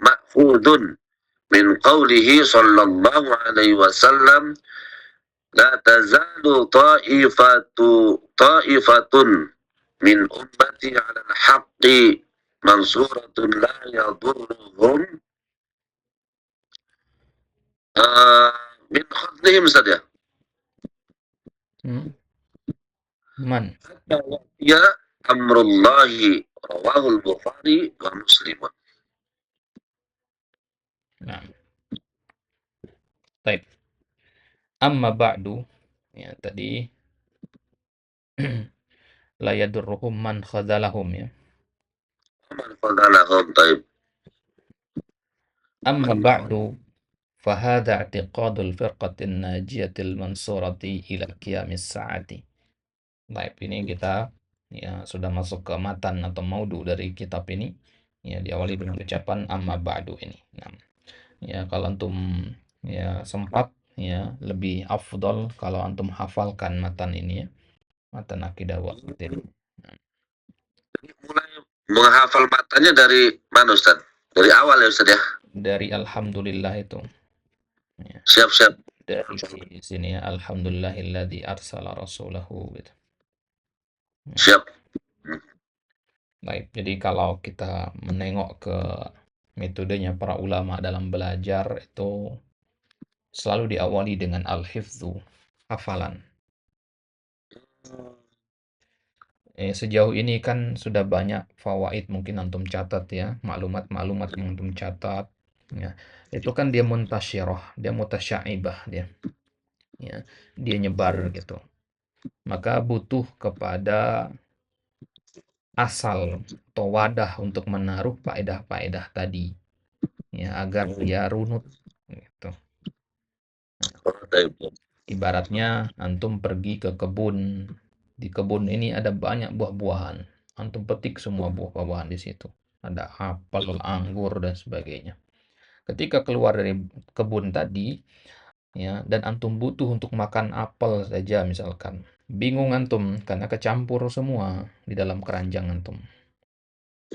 مأخوذ من قوله صلى الله عليه وسلم لا تزال طائفة من أمتي على الحق منصورة لا يضرهم من خذلهم saja. Man. Hatta ya amrullahi rawahul Bukhari wa Muslim. Nah. Baik. Amma ba'du ya tadi la yadurruhum man khadalahum ya. Man khadalahum taib. Amma ba'du Fahadha i'tiqadul firqatin najiyatil mansurati ila qiyamis sa'ati. Baik, ini kita ya sudah masuk ke matan atau maudu dari kitab ini. Ya, diawali dengan ucapan amma ba'du ini. Nah, ya kalau antum ya sempat ya lebih afdol kalau antum hafalkan matan ini ya. Matan akidah wasitiyah. Mulai menghafal matanya dari mana Ustaz? Dari awal ya Ustaz ya? Dari alhamdulillah itu. Ya. Siap-siap. Dari sini ya alhamdulillahilladzi arsala rasulahu gitu. Ya. Siap. Baik, jadi kalau kita menengok ke metodenya para ulama dalam belajar itu selalu diawali dengan al-hifdzu, hafalan. Sejauh ini kan sudah banyak fawaid mungkin antum catat ya, maklumat-maklumat yang antum catat. Ya, itu kan dia muntasyirah, dia mutasyaibah dia. Ya, dia nyebar gitu. Maka butuh kepada asal atau wadah untuk menaruh faedah-faedah tadi ya agar dia runut gitu. Ibaratnya antum pergi ke kebun. Di kebun ini ada banyak buah-buahan. Antum petik semua buah-buahan di situ. Ada apel, anggur dan sebagainya. Ketika keluar dari kebun tadi ya dan antum butuh untuk makan apel saja misalkan. Bingung antum karena kecampur semua di dalam keranjang antum.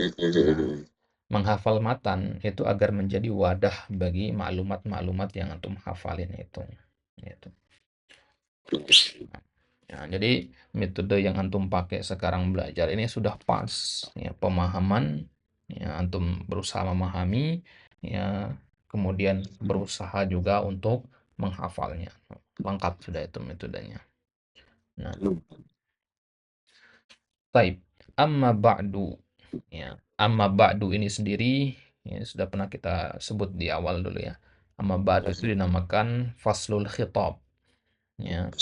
Nah, menghafal matan itu agar menjadi wadah bagi maklumat-maklumat yang antum hafalin itu. Gitu. Ya, jadi metode yang antum pakai sekarang belajar ini sudah pas ya pemahaman ya antum berusaha memahami ya kemudian berusaha juga untuk menghafalnya. Lengkap sudah itu metodenya. Nah, baik. Amma ba'du ya. Amma ba'du ini sendiri ya sudah pernah kita sebut di awal dulu ya. Amma ba'du itu dinamakan faslul khitab ya.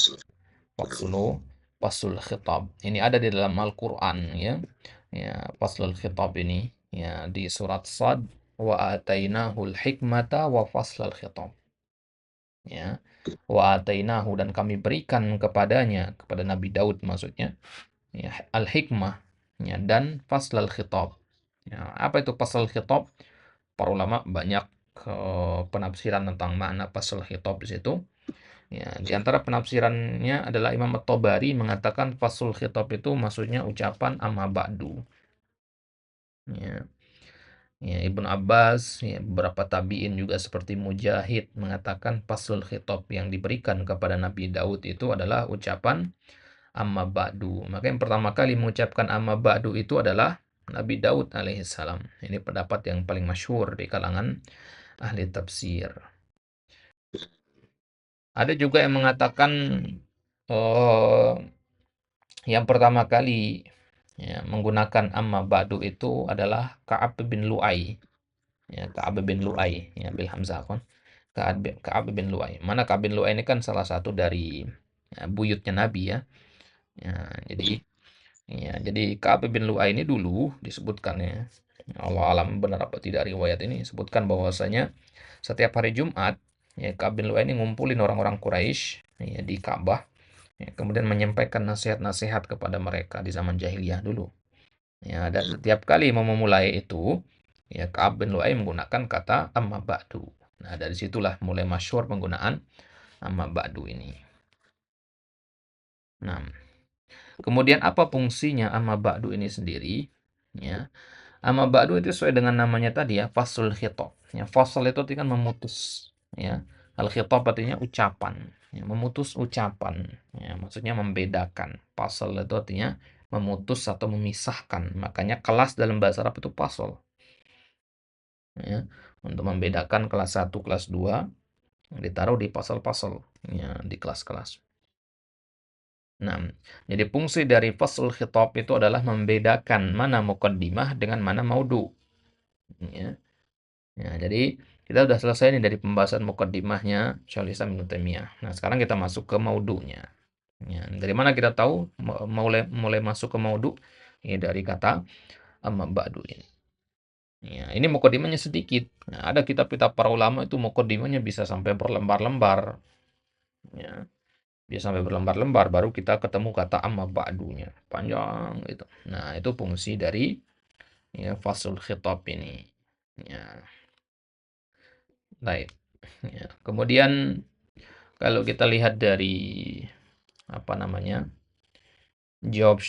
Faslul khitab. Ini ada di dalam Al-Qur'an ya. Ya, faslul khitab ini ya di surat Sad wa atainahul hikmata wa faslul khitab. Ya. Wa atainahu dan kami berikan kepadanya kepada Nabi Daud maksudnya ya al-hikmah ya dan faslul khitab. Ya, apa itu faslul khitab? Para ulama banyak penafsiran tentang makna faslul khitab di situ. Ya, di antara penafsirannya adalah Imam At-Tabari mengatakan fasul khitab itu maksudnya ucapan amma ba'du. Ya. Ya, Ibnu Abbas, ya, beberapa tabi'in juga seperti Mujahid mengatakan fasul khitab yang diberikan kepada Nabi Daud itu adalah ucapan amma ba'du. Maka yang pertama kali mengucapkan amma ba'du itu adalah Nabi Daud alaihissalam. Ini pendapat yang paling masyhur di kalangan ahli tafsir. Ada juga yang mengatakan eh, yang pertama kali ya, menggunakan amma ba'du itu adalah Ka'ab bin Lu'ai. Ya, Ka'ab bin Lu'ai ya bil hamzah kan. Ka'ab bin Lu'ai. Mana Ka'ab bin Lu'ai ini kan salah satu dari ya, buyutnya Nabi ya. Ya, jadi Ka'ab bin Lu'ai ini dulu disebutkan ya. Allah alam benar apa tidak riwayat ini sebutkan bahwasanya setiap hari Jumat ya Ka'ab bin Lu'ai ini ngumpulin orang-orang Quraisy ya, di Ka'bah ya, kemudian menyampaikan nasihat-nasihat kepada mereka di zaman jahiliyah dulu. Ya, dan setiap kali mau memulai itu, ya Ka'ab bin Lu'ay menggunakan kata amma ba'du. Nah, dari situlah mulai masyhur penggunaan amma ba'du ini. Nah, kemudian apa fungsinya amma ba'du ini sendiri? Ya, amma ba'du itu sesuai dengan namanya tadi ya, faslul khitab. Ya, fasl itu artinya kan memutus, ya. Al-khitab artinya ucapan, ya, memutus ucapan. Ya, maksudnya membedakan. Fasl itu artinya memutus atau memisahkan. Makanya kelas dalam bahasa Arab itu fasl. Ya, untuk membedakan kelas 1, kelas 2 ditaruh di fasal-fasal ya, di kelas-kelas. Nah, jadi fungsi dari fasl khitab itu adalah membedakan mana muqaddimah dengan mana maudu. Ya. Ya, jadi kita sudah selesai nih dari pembahasan muqaddimahnya Syaikhul Islam Ibnu Taimiyah. Nah, sekarang kita masuk ke maudunya. Ya, dari mana kita tahu mulai masuk ke maudu? Ya, dari kata amma ba'du ini. Ya, ini mukadimahnya sedikit. Nah, ada kitab-kitab para ulama itu mukadimahnya bisa sampai berlembar-lembar. Ya, bisa sampai berlembar-lembar baru kita ketemu kata amma ba'dunya. Panjang itu. Nah, itu fungsi dari ya fasul khitab ini. Ya, baik. Ya, kemudian kalau kita lihat dari apa namanya? Jawab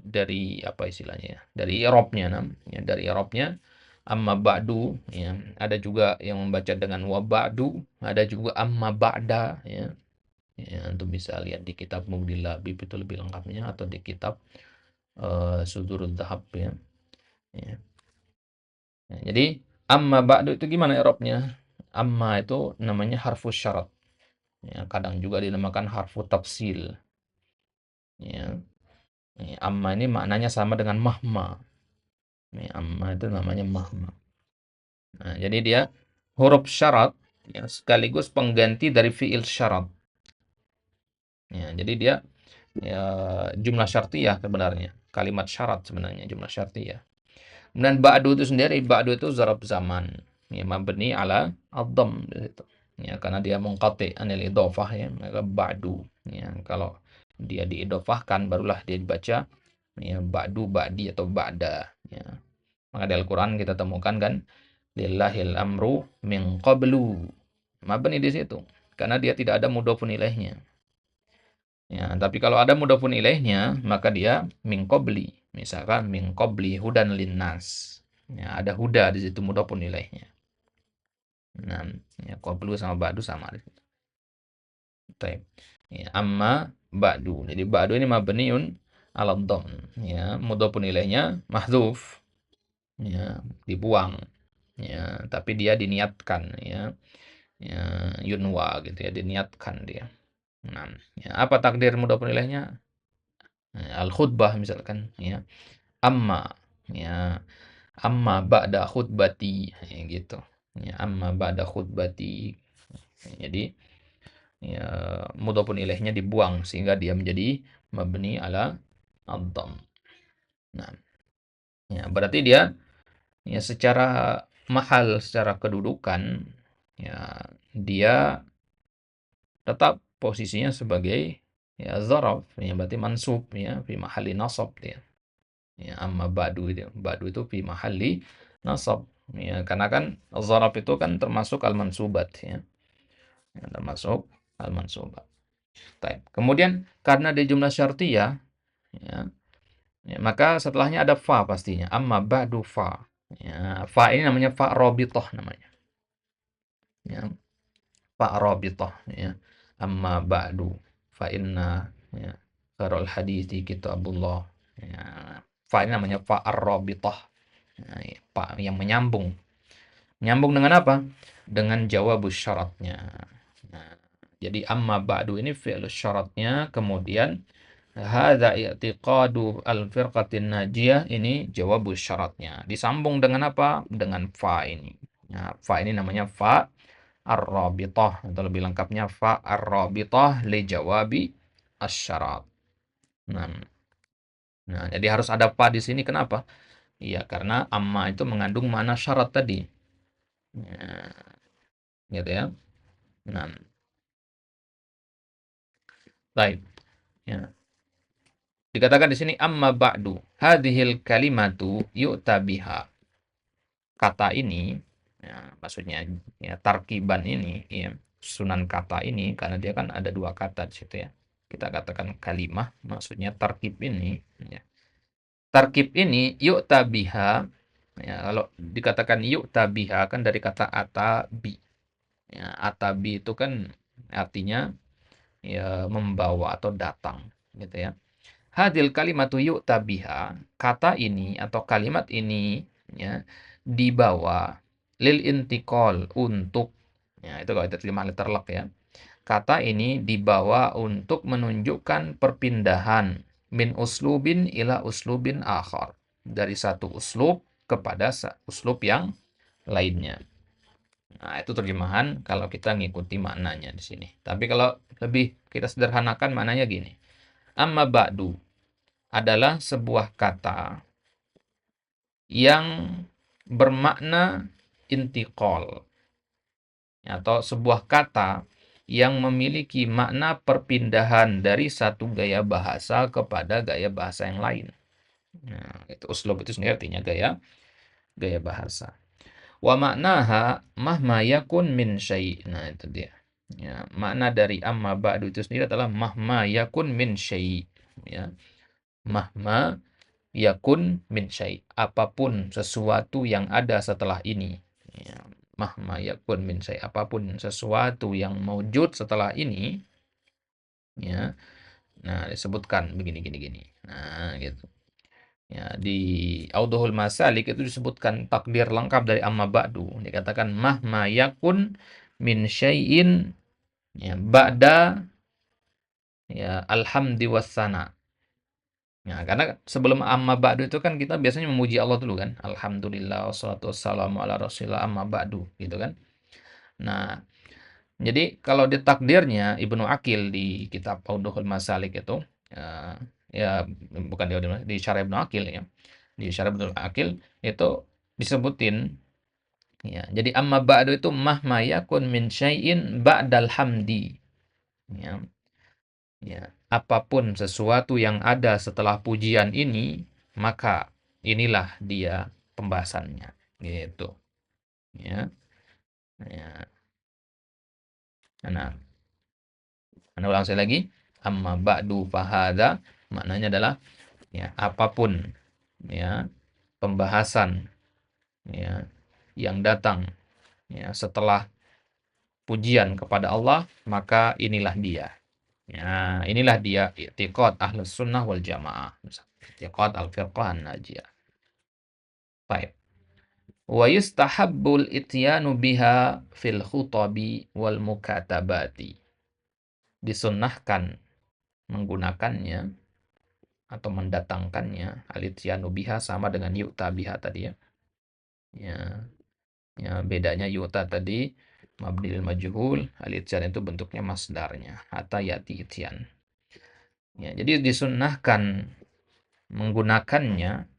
dari apa istilahnya ya? Dari i'rabnya ya, dari i'rabnya amma ba'du ya. Ada juga yang membaca dengan wa ba'du, ada juga amma ba'da ya. Ya, antum bisa lihat di kitab Mughnil Labib itu lebih lengkapnya atau di kitab Sudurul Dhahab ya. Ya. Ya, jadi amma ba'du itu gimana i'rabnya? Amma itu namanya harfus syarat. Ya, kadang juga dinamakan harfu tafsil. Ya. Ya, amma ini maknanya sama dengan mahma. Ini amma itu namanya mahma. Nah, jadi dia huruf syarat ya, sekaligus pengganti dari fiil syarat. Ya, jadi dia ya, jumlah syartiyah sebenarnya. Kalimat syarat sebenarnya jumlah syartiyah. Kemudian ba'du itu sendiri, ba'du itu zarab zaman. Ya, mabni ala ad-dhamm gitu. Ya, karena dia munqati anil idhofah ya, maka ba'du. Ya, kalau dia diidhofahkan barulah dia dibaca ya ba'du, ba'di atau ba'da ya. Maka di Al-Qur'an kita temukan kan lillahil amru min qablu. Mabni di situ karena dia tidak ada mudhofun ilaihnya. Ya, tapi kalau ada mudhofun ilaihnya, maka dia min qabli. Misalkan min qabli hudan linnas. Ya, ada huda di situ mudhofun ilaihnya. Nah, ya qablu sama ba'du sama di situ. Baik. Ya, amma ba'du. Jadi ba'du ini mabniun ala dhamm. Ya, mudhofun ilaihnya mahdzuf. Ya, dibuang. Ya, tapi dia diniatkan ya. Ya, yunwa gitu ya, diniatkan dia. Nah, ya, apa takdir mudhofun ilaihnya? Al-khutbah misalkan ya. Amma ya, amma ba'da khutbati ya, gitu. Ya, amma ba'da khutbati. Jadi ya mudhofun ilaihnya dibuang sehingga dia menjadi mabni ala ad-dhamm. Nah, ya berarti dia ya secara mahal, secara kedudukan ya dia tetap posisinya sebagai ya zaraf ya berarti mansub ya fi mahalli nasab dia. Ya amma ba'du itu. Ba'du itu fi mahalli nasab. Ya karena kan zaraf itu kan termasuk al-mansubat ya. Ya, termasuk al-mansubat. Baik. Kemudian karena dia jumlah syartiyah ya, ya, maka setelahnya ada fa pastinya. Amma ba'du fa. Ya, fa ini namanya fa rabithah namanya. Ya, fa rabithah ya. Amma ba'du fa inna ya khairul hadithi kitabullah. Ya, fa ini namanya fa ar-rabithah. Nah, ya, fa yang menyambung. Menyambung dengan apa? Dengan jawabus syaratnya. Nah, jadi amma ba'du ini fi'il syaratnya, kemudian hadza i'tiqadu al-firqatin najiyah ini jawabus syaratnya. Disambung dengan apa? Dengan fa ini. Nah, fa ini namanya fa ar-rabithah atau lebih lengkapnya fa ar-rabithah li jawabi asyarat. Nah, nah, jadi harus ada fa di sini kenapa? Iya, karena amma itu mengandung makna syarat tadi. Ya, gitu ya. Nah, baik. Ya. Dikatakan di sini amma ba'du hadhil kalimatu yu'ta biha. Kata ini ya, maksudnya ya tarkiban ini ya, sunan kata ini karena dia kan ada dua kata di situ ya. Kita katakan kalimah maksudnya tarkib ini ya. Tarkib ini yu'ta biha ya, kalau dikatakan yu'ta biha kan dari kata atabi. Ya, atabi itu kan artinya ya membawa atau datang gitu ya. Hadil kalimatu yu'ta biha, kata ini atau kalimat ini ya dibawa lil intiqal untuk ya itu kalau kita terjemah letterlock ya. Kata ini dibawa untuk menunjukkan perpindahan min uslubin ila uslubin akhar. Dari satu uslub kepada uslub yang lainnya. Nah, itu terjemahan kalau kita ngikuti maknanya di sini. Tapi kalau lebih kita sederhanakan maknanya gini. Amma ba'du adalah sebuah kata yang bermakna intiqal, atau sebuah kata yang memiliki makna perpindahan dari satu gaya bahasa kepada gaya bahasa yang lain. Nah, itu uslub itu sendiri artinya gaya bahasa. Wa maknaha mahma yakun min syai'. Nah, itu dia. Ya, makna dari amma ba'du itu sendiri adalah mahma yakun min syai'. Ya, mahma yakun min syai'. Apapun sesuatu yang ada setelah ini. Ya, mahma yakun min syai'. Apapun sesuatu yang mewujud setelah ini, ya. Nah, disebutkan begini gini gini. Nah, gitu. Ya, di Auduhul Masalik itu disebutkan takdir lengkap dari amma ba'du. Dikatakan mahma yakun min syai'in, ya, ba'da, ya, alhamdi wassana. Ya, karena sebelum amma ba'du itu kan kita biasanya memuji Allah dulu kan. Alhamdulillah wassalatu wassalamu ala rasulillah amma ba'du gitu kan. Nah, jadi kalau di takdirnya Ibnu Aqil di kitab Auduhul Masalik itu, ya, ya bukan di Syarah Ibnu Aqil ya. Di Syarah Ibnu Aqil itu disebutin, ya. Jadi amma ba'du itu mahma yakun min syai'in ba'dal hamdi. Ya, ya. Apapun sesuatu yang ada setelah pujian ini, maka inilah dia pembahasannya. Gitu. Ya. Ya. Nah, ulang sekali lagi. Amma ba'du fahada maknanya adalah, ya, apapun, ya, pembahasan, ya, yang datang, ya, setelah pujian kepada Allah, maka inilah dia. Ya, inilah dia i'tiqad Ahlus Sunnah wal Jamaah. I'tiqad al-firqah an-najiyah. Baik. Wa yustahabbul ityanu biha fil khutabi wal mukatabati. Disunnahkan menggunakannya atau mendatangkannya. Al-ityanu biha sama dengan yu'ta biha tadi ya. Ya, ya, bedanya yu'ta tadi mabnil majhul, al-ityan itu bentuknya masdarnya, hatta yati ityan. Ya, jadi disunnahkan menggunakannya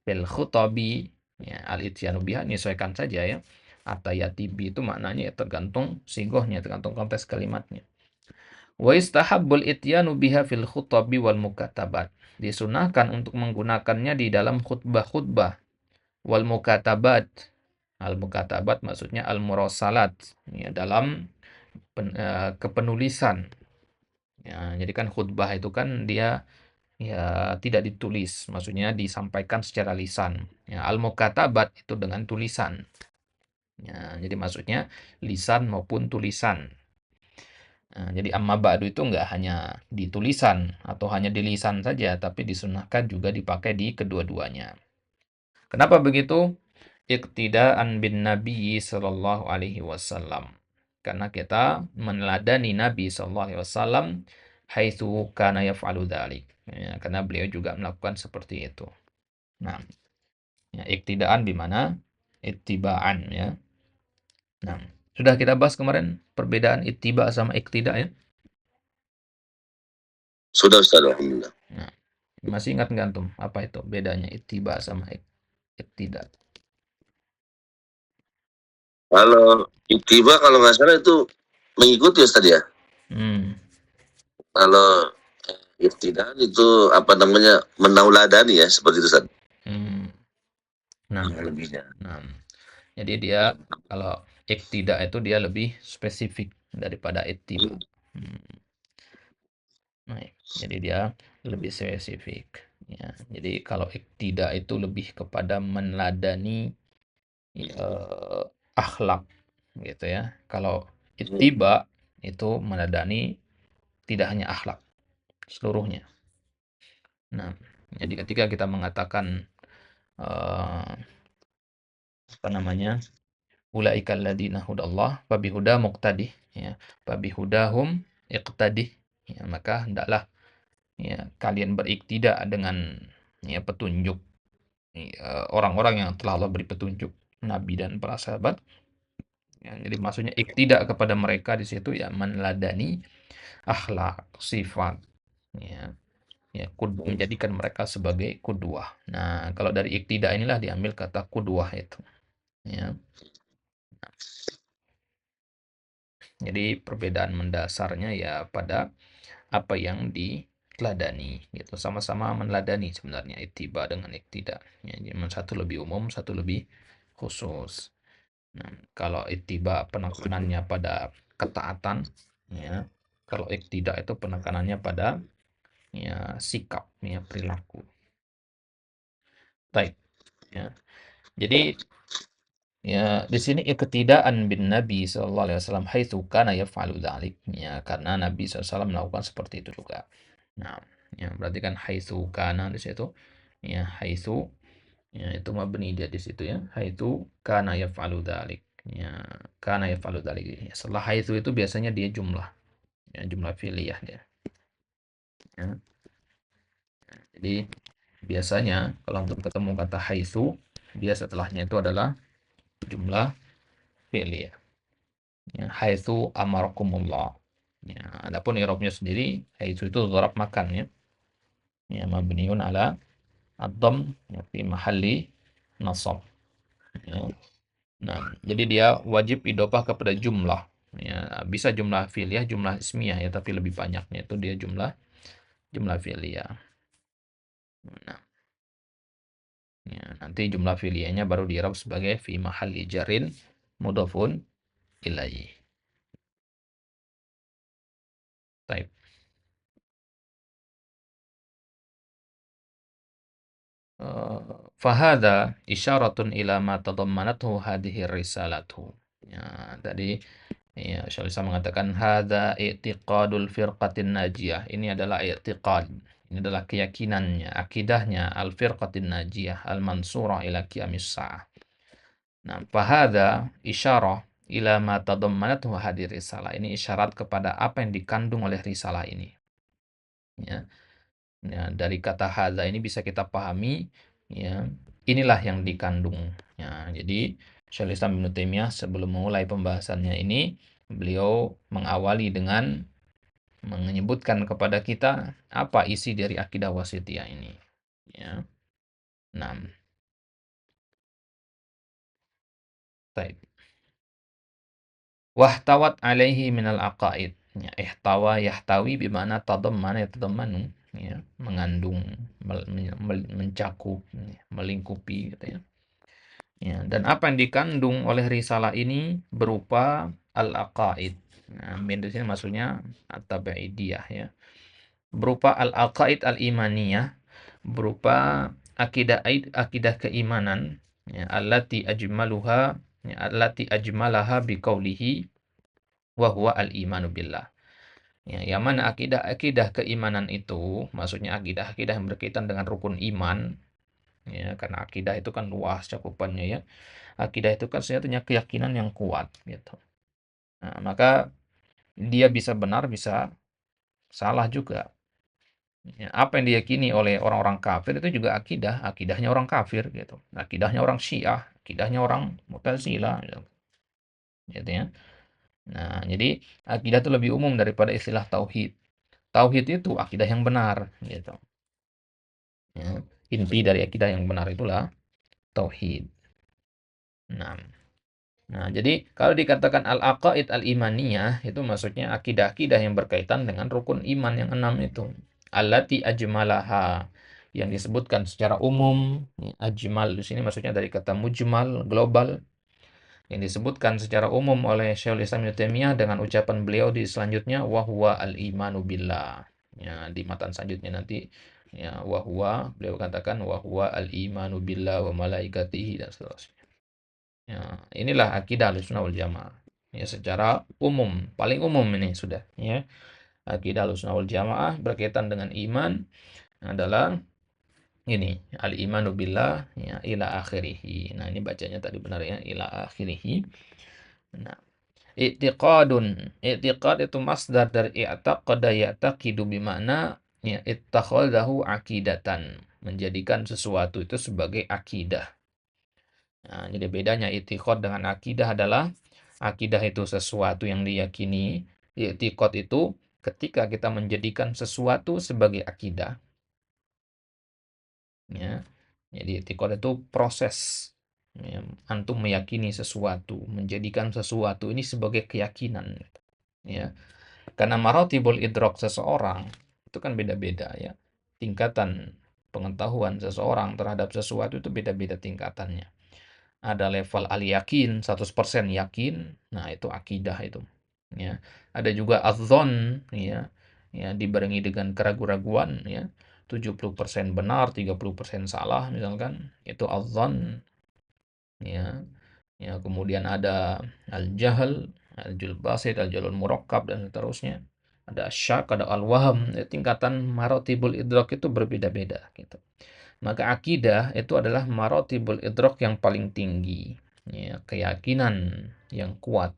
bil khutabi, ya, al-ityanu biha menyesuaikan saja ya. Hatta yati bi itu maknanya ya tergantung sigohnya, tergantung konteks kalimatnya. Wa istahabbul ityanu biha fil khutabi wal mukatabat. Disunahkan untuk menggunakannya di dalam khutbah-khutbah wal mukatabat. Al-mukatabat maksudnya al-murasalat, ya, dalam kepenulisan. Ya, jadi kan khutbah itu kan dia, ya, tidak ditulis, maksudnya disampaikan secara lisan. Ya, al-mukatabat itu dengan tulisan. Ya, jadi maksudnya lisan maupun tulisan. Nah, jadi amma ba'du itu enggak hanya di tulisan atau hanya di lisan saja, tapi disunahkan juga dipakai di kedua-duanya. Kenapa begitu? Iqtidaan bin Nabi sallallahu alaihi wasallam. Karena kita meneladani Nabi sallallahu alaihi wasallam haitsu kana yaf'alu dzalik. Ya, karena beliau juga melakukan seperti itu. Nah, ya, iqtidaan di mana ittibaan ya. Nah, sudah kita bahas kemarin perbedaan ittiba sama iqtida ya. Sudah Ustaz, alhamdulillah. Nah, masih ingat nggak antum apa itu bedanya ittiba sama iqtida? Kalau ittiba kalau nggak salah itu mengikuti Ustaz ya. Hmm. Kalau iktidaan itu apa namanya menauladani ya seperti itu Ustaz. Hmm. Nah, Lebihnya. nah, jadi dia kalau iktida itu dia lebih spesifik daripada ittiba. Nah, jadi dia lebih spesifik. Ya, jadi kalau iktida itu lebih kepada meneladani akhlak gitu ya. Kalau ittiba itu meneladani tidak hanya akhlak seluruhnya. Nah, jadi ketika kita mengatakan apa namanya? Ulaikal ladzina hudallah fabihuda muqtadih, ya. Fabihudahum iqtadih. Ya, maka hendaklah, ya, kalian beriktida dengan, ya, petunjuk, ya, orang-orang yang telah Allah beri petunjuk, nabi dan para sahabat. Ya, jadi maksudnya iktida kepada mereka di situ ya meneladani akhlak, sifat, ya, ya menjadikan mereka sebagai qudwah. Nah, kalau dari iktida inilah diambil kata qudwah itu, ya. Jadi perbedaan mendasarnya ya pada apa yang diteladani gitu. Sama-sama meneladani sebenarnya ittiba dengan iktida. Ya, jadi satu lebih umum, satu lebih khusus. Nah, kalau ittiba penekanannya pada ketaatan, ya. Kalau iktida itu penekanannya pada ya sikap, ya perilaku. Baik, ya. Jadi ya di sini iktidaan bin Nabi sallallahu alaihi wasallam haitsu kana yaf'alu dzalik. Ya, karena Nabi SAW melakukan seperti itu juga. Nah, ya berarti kan haitsu kana di situ ya haitsu ya itu mabni dia di situ ya. Haitsu kana yaf'alu dzalik. Ya, kana yaf'alu dzalik. Ya, setelah haitsu itu biasanya dia jumlah. Ya, jumlah fi'liyah dia. Ya. Jadi biasanya kalau untuk ketemu kata haitsu dia setelahnya itu adalah jumlah fi'liyah. Ya, haitsu amarakumullah. Ya, adapun i'rabnya sendiri haitsu itu dzaraf makan ya. Ya, mabniun ala ad-dhamm ya, fi mahalli nasab. Ya. Nah, jadi dia wajib idhofah kepada jumlah. Ya, bisa jumlah fi'liyah, jumlah ismiyah ya, tapi lebih banyaknya itu dia jumlah fi'liyah. Nah, ya, nanti jumlah fi'liyahnya baru di'rab sebagai fi mahalli jarin mudhafun ilaih. Baik. Fahada isyaratun ila ma tadammanathu hadhihi risalatu. Ya, tadi ya Syaikhul Islam mengatakan hadza i'tiqadul firqatin najiyah. Ini adalah i'tiqad. Ini adalah keyakinannya, akidahnya al-firqatin najiyah al-mansurah ila qiyamis sa'ah. Nah, fahada isyarah ila ma tadammanathu hadhihi risalah. Ini isyarat kepada apa yang dikandung oleh risalah ini. Ya. Ya, dari kata hadza ini bisa kita pahami ya, inilah yang dikandung. Ya, jadi Syekhul Islam Ibnu Taimiyah sebelum memulai pembahasannya ini, beliau mengawali dengan menyebutkan kepada kita apa isi dari akidah wasithiyah ini. Ya. Nah, baik. Wahtawat alaihi minal aqaid. Ya, ihtawa yahtawi bimana tadammana yatadammanu. Ya, mengandung, mencakup, melingkupi gitu ya. Ya, dan apa yang dikandung oleh risalah ini berupa al-aqaid. Nah, min di sini maksudnya at-tabaidiyah ya. Berupa al-aqaid al-imaniyah, berupa akidah keimanan ya, allati ajmaluha ya, allati ajmalaha biqaulihi wa huwa al-imanu billah. Ya, yang mana akidah keimanan itu maksudnya akidah yang berkaitan dengan rukun iman ya, karena akidah itu kan luas cakupannya ya. Akidah itu kan sebenarnya keyakinan yang kuat gitu. Nah, maka dia bisa benar, bisa salah juga. Ya, apa yang diyakini oleh orang-orang kafir itu juga akidahnya orang kafir gitu. Akidahnya orang Syiah, akidahnya orang Mu'tazilah gitu. Gitu ya. Nah, jadi akidah itu lebih umum daripada istilah tauhid. Tauhid itu akidah yang benar gitu. Ya. Inti dari akidah yang benar itulah tauhid. Nah, Nah, jadi kalau dikatakan al-aqaid al-imaniyah itu maksudnya akidah-akidah yang berkaitan dengan rukun iman yang 6 itu. Allati ajmalaha yang disebutkan secara umum, ajmal di sini maksudnya dari kata mujmal, global, yang disebutkan secara umum oleh Syekhul Islam Ibnu Taimiyah dengan ucapan beliau di selanjutnya wa huwa al-imanu billah. Ya, di matan selanjutnya nanti ya wa huwa beliau katakan wa huwa al-imanu billah wa malaikatihi dan seterusnya. Ya, inilah akidah Ahlussunnah wal Jamaah. Ya, secara umum, paling umum ini sudah, ya. Akidah Ahlussunnah wal Jamaah berkaitan dengan iman adalah ini, al-imanu billah ya ila akhirih. Nah, ini bacanya tadi benar ya, ila akhirih. Nah, i'tiqad itu masdar dari i'taqada ya'taqidu bimakna ya ittakhadhahu aqidatan, menjadikan sesuatu itu sebagai akidah. Nah, jadi bedanya i'tiqad dengan akidah adalah akidah itu sesuatu yang diyakini. I'tiqad itu ketika kita menjadikan sesuatu sebagai akidah. ya. Jadi i'tiqad itu proses, ya, antum meyakini sesuatu, menjadikan sesuatu ini sebagai keyakinan, ya. Karena maratibul idrok seseorang itu kan beda-beda, ya. Tingkatan pengetahuan seseorang terhadap sesuatu itu beda-beda tingkatannya. Ada level al-yakin, 100% yakin, nah itu akidah itu. Ya. Ada juga adzon, ya, ya dibarengi dengan keraguan-raguan, ya. 70% benar, 30% salah misalkan, itu adzon, ya. Ya, kemudian ada al-jahl, al-jul basit, al-jalul murakkab dan seterusnya. Ada syak, ada al-waham. Ya, tingkatan maratibul idrak itu berbeda-beda gitu. Maka akidah itu adalah maratibul idrak yang paling tinggi, ya, keyakinan yang kuat.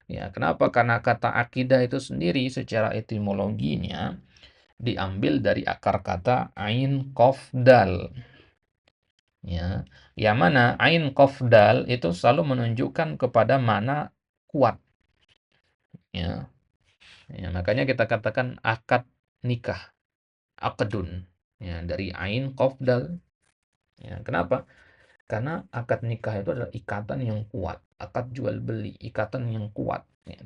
Ya, kenapa? Karena kata akidah itu sendiri secara etimologinya diambil dari akar kata ain qaf dal. Ya, yang mana ain qaf dal itu selalu menunjukkan kepada mana kuat. Ya, ya makanya kita katakan akad nikah, akdun. Ya, dari ain qaf dal. Ya, kenapa? Karena akad nikah itu adalah ikatan yang kuat, akad jual beli, ikatan yang kuat. Ya.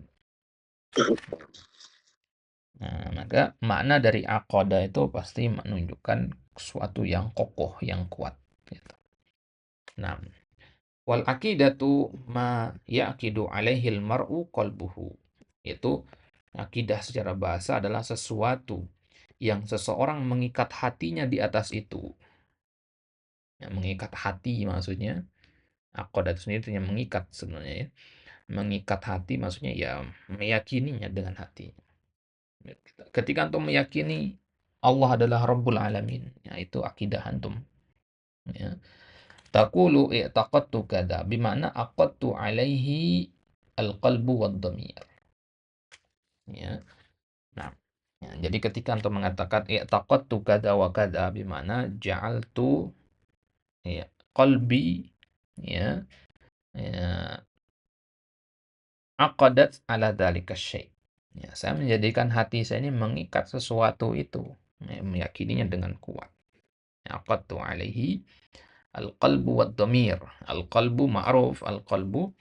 Nah, maka makna dari aqoda itu pasti menunjukkan sesuatu yang kokoh, yang kuat. Gitu. Nah, wal aqidatu ma yaqidu alaihil mar'u qalbuhu. Itu akidah secara bahasa adalah sesuatu yang seseorang mengikat hatinya di atas itu. Ya, mengikat hati maksudnya. Aqoda itu sendiri yang mengikat sebenarnya, ya. Mengikat hati maksudnya ya meyakininya dengan hati. Ketika antum meyakini Allah adalah Rabbul Alamin, ya itu akidah antum. Ya. Taqulu i'taqadtu kada, bimana aqadtu alaihi al-qalbu wad dhamir. Ya. Nah, ya, jadi ketika antum mengatakan i'taqadtu kada wa kada, bimana ja'altu, ya, qalbi, ya, ya aqadat ala dzalika syai'. Ya, saya menjadikan hati saya ini mengikat sesuatu itu, ya, meyakininya dengan kuat. Aqadtu alaihi al-qalbu wad dhamir. Al-qalbu ma'ruf, al-qalbu,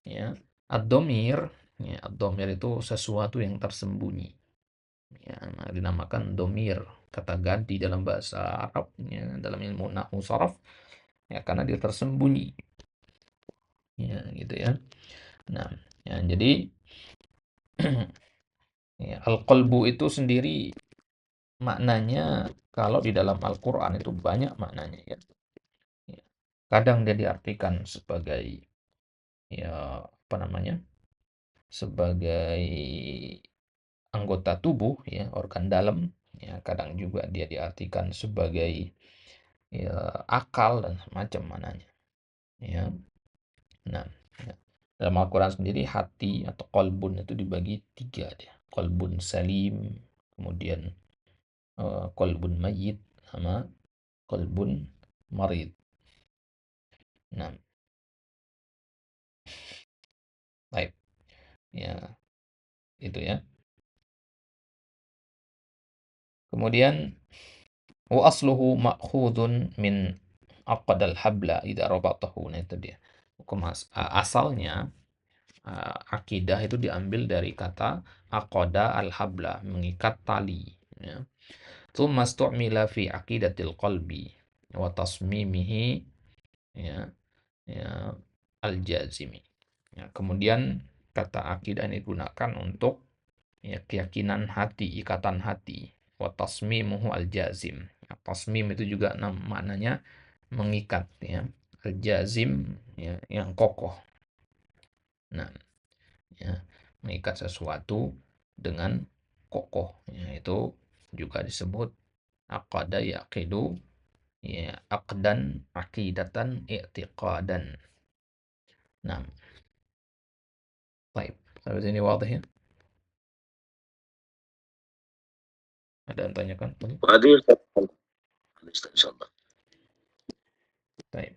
ya. Ad-dhamir, ya, ad-dhamir itu sesuatu yang tersembunyi. Ya, dinamakan dhamir, kata ganti dalam bahasa Arab, ya, dalam ilmu nahwu sharaf, ya karena dia tersembunyi. Ya, gitu ya. Nah, ya, jadi ya, al-qalbu itu sendiri maknanya kalau di dalam Al-Qur'an itu banyak maknanya, ya. Ya. Kadang dia diartikan sebagai, ya, apa namanya? Sebagai anggota tubuh, ya, organ dalam, ya. Kadang juga dia diartikan sebagai, ya, akal dan semacam maknanya, ya. Nah, ya. Dalam Al-Qur'an sendiri hati atau qalbun itu dibagi tiga dia. Qalbun salim, kemudian qalbun mayyit, sama qalbun marid. Nah, baik. Ya, itu ya. Kemudian wa asluhu ma'khudun min aqdal habla idza rabatahu. Nah, itu dia. Asalnya akidah itu diambil dari kata aqada al-habla, mengikat tali, ya. Tsumma stu'mila fi aqidatil qalbi wa tasmimihi, ya, ya al-jazimi. Ya, kemudian kata akidah ini digunakan untuk, ya, keyakinan hati, ikatan hati. Wa tasmimuhu al-jazim. Ya, tasmim itu juga maknanya mengikat, ya. Al-jazim, ya, yang kokoh. Nah, ya, mengikat sesuatu dengan kokoh, ya, itu juga disebut aqada yaqidu, ya, aqdan, aqidatan, i'tiqadan. Nah, baik. Sampai sini wadah, ya? Ada yang tanyakan? Hadir, insyaallah. Baik.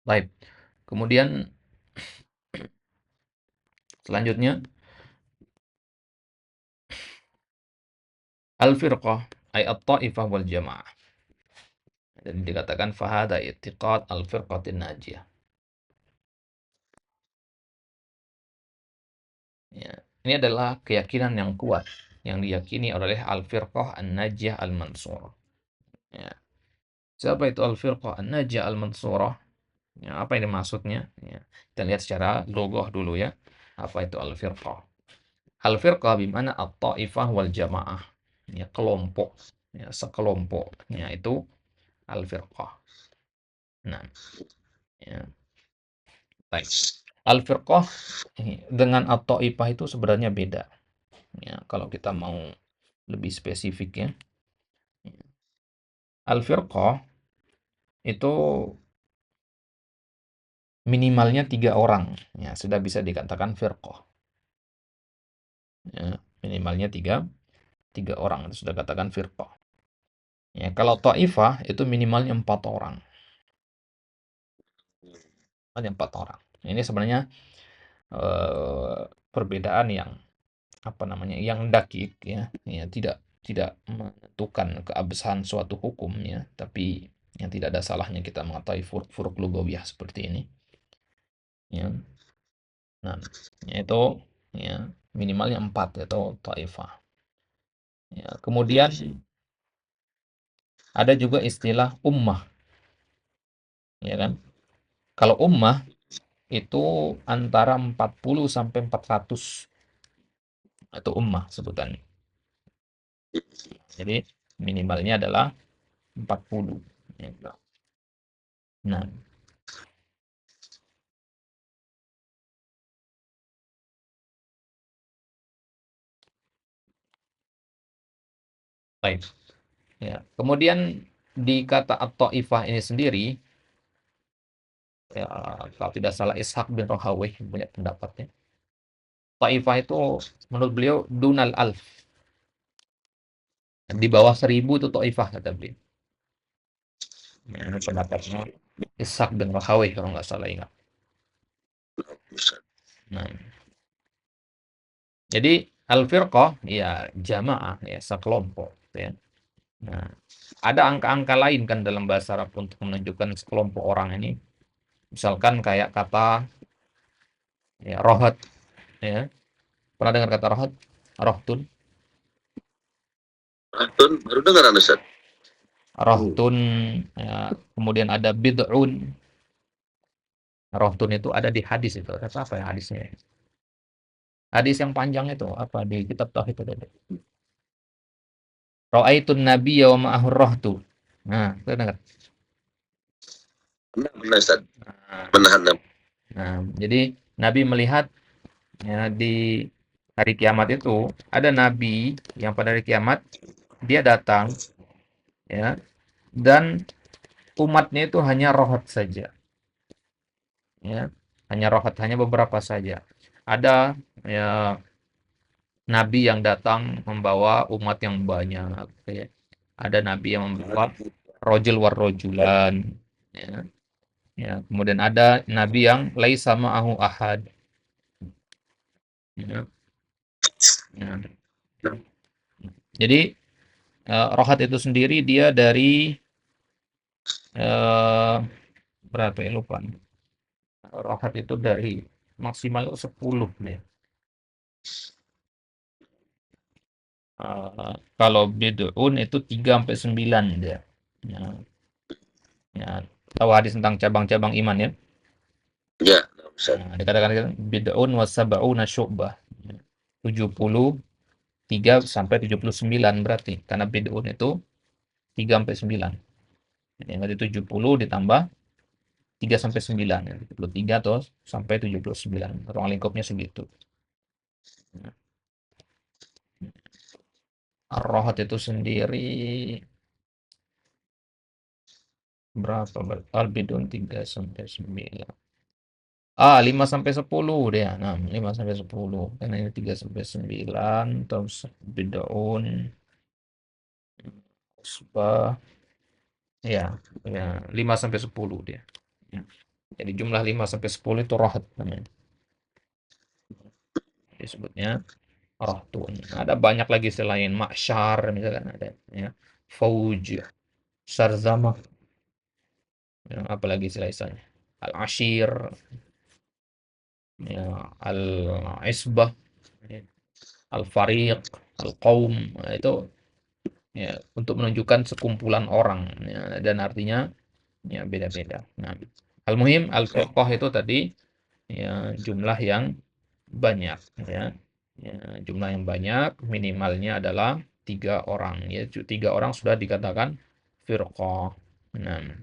Baik. Kemudian selanjutnya al-firqah ay at-taifah wal jamaah. Dan dikatakan fahada i'tiqad al-firqatin najiyah. Ya. Ini adalah keyakinan yang kuat yang diyakini oleh al-firqah an-najiyah al-mansurah. Ya. Siapa itu al-firqah an-najiyah al-mansurah? Ya, apa ini maksudnya? Ya. Kita lihat secara logoh dulu ya. Apa itu al-firqah? Al-firqah bimana at-taifah wal jamaah. Ya, kelompok. Ya, sekelompok. Ya, itu al-firqah. Nah, ya. Baik. Al-firqah dengan at-taifah itu sebenarnya beda. Ya, kalau kita mau lebih spesifik ya. Al-firqah itu minimalnya 3 orang. Ya, sudah bisa dikatakan firqah. Ya, minimalnya tiga orang itu sudah katakan firqah. Ya, kalau ta'ifah itu minimalnya 4 orang. Hanya 4 orang. Ini sebenarnya perbedaan yang apa namanya? Yang dakik ya, ya tidak menentukan keabsahan suatu hukum ya, tapi yang tidak ada salahnya kita mengetahui furuk lugawiyah seperti ini. Ya. Nah, yaitu ya minimalnya 4 yaitu ta'ifah. Ya, kemudian ada juga istilah ummah, ya kan? Kalau ummah itu antara 40 sampai 400 itu ummah sebutannya. Jadi minimalnya adalah 40. Ya, gitu. Nah, baik. Ya. Kemudian di kata at-taifah ini sendiri, ya, kalau tidak salah Ishaq bin Rahawih punya pendapatnya. Taifah itu menurut beliau dunal alf. Di bawah 1000 itu taifah kata beliau. Ya, ini pendapatnya Ishaq bin Rahawih kalau nggak salah ingat. Nah, jadi al-firqah ya jamaah ya sekelompok ya. Nah, ada angka-angka lain kan dalam bahasa Arab untuk menunjukkan sekelompok orang ini. Misalkan kayak kata ya rohat ya. Pernah dengar kata rohat? Rohtun. Anton baru dengar Ustaz. Rohtun ya. Kemudian ada bid'un. Rohtun itu ada di hadis itu. Apa ya hadisnya? Hadis yang panjang itu apa di kitab tauhid itu ada. Ra'aitun nabiyya wa ma'ahu rohtu. Nah, itu dengar. Benar Ustaz. Nah, Benar. nah, jadi Nabi melihat ya, di hari kiamat itu ada nabi yang pada hari kiamat dia datang ya dan umatnya itu hanya rohat saja ya hanya rohat hanya beberapa saja ada ya nabi yang datang membawa umat yang banyak ya. Ada nabi yang membawa rojul war rojulan ya. Ya kemudian ada nabi yang laisa ma'ahu ahad ya. Ya. Jadi rohat itu sendiri dia dari eh, berapa ya lupa. Rohat itu dari maksimal 10 deh. Kalau bid'un itu 3 sampai 9 dia. Ya, ya. Tahu hadis tentang cabang-cabang iman ya? Ya, Ustaz. Nah, dikatakan bid'un wa sab'una syu'bah. 73 sampai 79 berarti. Karena bid'un itu 3 sampai 9. Jadi yang tadi 70 ditambah 3 sampai 9. 73 atau sampai 79. Ruang lingkupnya segitu. Ar-Rahat itu sendiri berapa? Al-Bidun 3 sampai 9. 5 sampai 10 deh. Nah, 5 sampai 10. Karena ini 3 sampai 9. Terus Bid'un. Usbah. Ya, ya 5 sampai 10 dia. Ya. Jadi jumlah 5 sampai 10 itu rahat namanya. Disebutnya rahtun. Ada banyak lagi selain ma'syar misalkan ada ya. Fauj, sarzamah, ya, apalagi istilahnya. Al-ashir, ya, al-isbah, ya, al-fariq, al-qaum. Nah, itu ya untuk menunjukkan sekumpulan orang ya, dan artinya ya beda-beda. Nah, al-muhim al-firqah itu tadi ya jumlah yang banyak ya. Ya, jumlah yang banyak minimalnya adalah 3 orang ya. 3 orang sudah dikatakan firqah. Nah,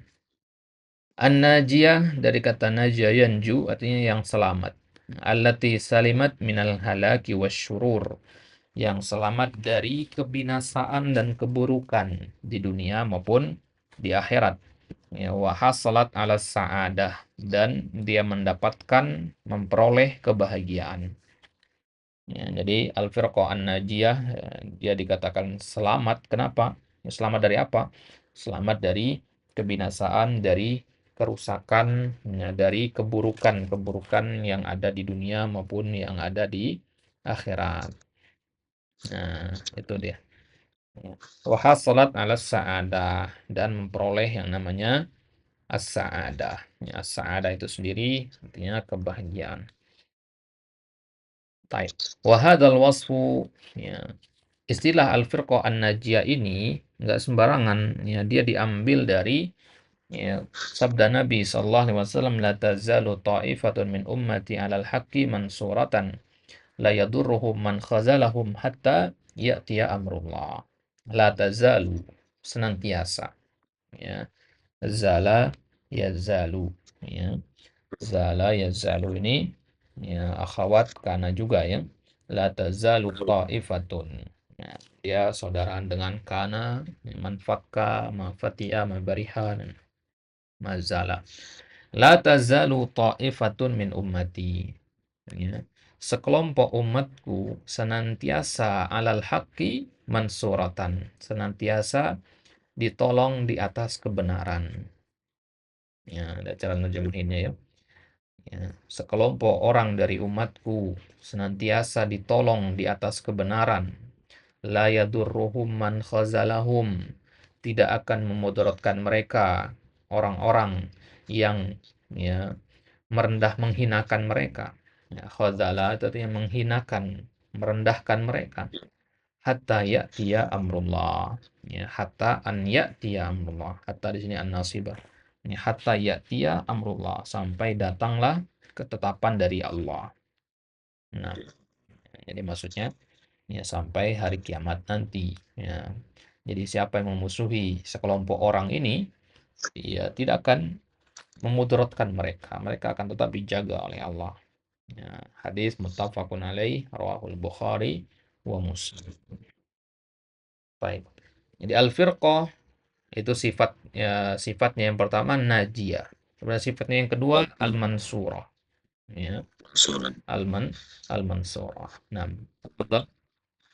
an-najiyah dari kata najiyah yanju artinya yang selamat. Allati salimat minal halaki wasyurur, yang selamat dari kebinasaan dan keburukan di dunia maupun di akhirat. Ya, wa hasalat ala sa'adah, dan dia mendapatkan memperoleh kebahagiaan. Ya, jadi al-firqah an-najiyah dia dikatakan selamat. Kenapa? Ya, selamat dari apa? Selamat dari kebinasaan, dari kerusakan, ya, dari keburukan-keburukan yang ada di dunia maupun yang ada di akhirat. Nah, itu dia. Ya. Wa hasalat ala sa'adah, dan memperoleh yang namanya as-sa'adah. Ya, as-sa'adah itu sendiri artinya kebahagiaan. Taib. Wa hadzal wasfu, ya, istilah al-firqah an-najiyah ini nggak sembarangan ya, dia diambil dari ya, sabda Nabi sallallahu alaihi wasallam, la tazalu ta'ifatun min ummati 'alal haqqi mansuratan la yadurruhum man khazalahum hatta ya'tiya amrullah. La tazalu, senantiasa ya. Zala yazalu ya. Zala yazalu ini ya akhwat kana juga ya. La tazalu ta'ifatun. Ya, dia saudaraan dengan kana, man fakka, ma fatiha, ma bariha, dan mazala. La tazalu ta'ifatun min ummati. Ya. Sekelompok umatku senantiasa alal haqqi mansuratan, senantiasa ditolong di atas kebenaran. Ya, ada cara nerjemahinnya ya. Ya, sekelompok orang dari umatku senantiasa ditolong di atas kebenaran. La yadurruhum man khazalahum, tidak akan memudaratkan mereka orang-orang yang ya merendah menghinakan mereka. Ya, khazala itu artinya menghinakan, merendahkan mereka. Hatta ya'tiya amrullah. Ya, hatta an ya'tiya amrullah. Hatta di sini an-nasibah. Ya, hatta ya'tiya amrullah, sampai datanglah ketetapan dari Allah. Nah, jadi maksudnya ya sampai hari kiamat nanti ya. Jadi siapa yang memusuhi sekelompok orang ini ya tidak akan memudaratkan mereka. Mereka akan tetap dijaga oleh Allah. Ya, hadis muttafaqun alaih rawahul Bukhari wa Muslim. Baik. Jadi al-firqah itu sifatnya yang pertama najiyah. Kemudian sifatnya yang kedua al-mansurah. Ya, Surat. al-mansurah. Nah, betul.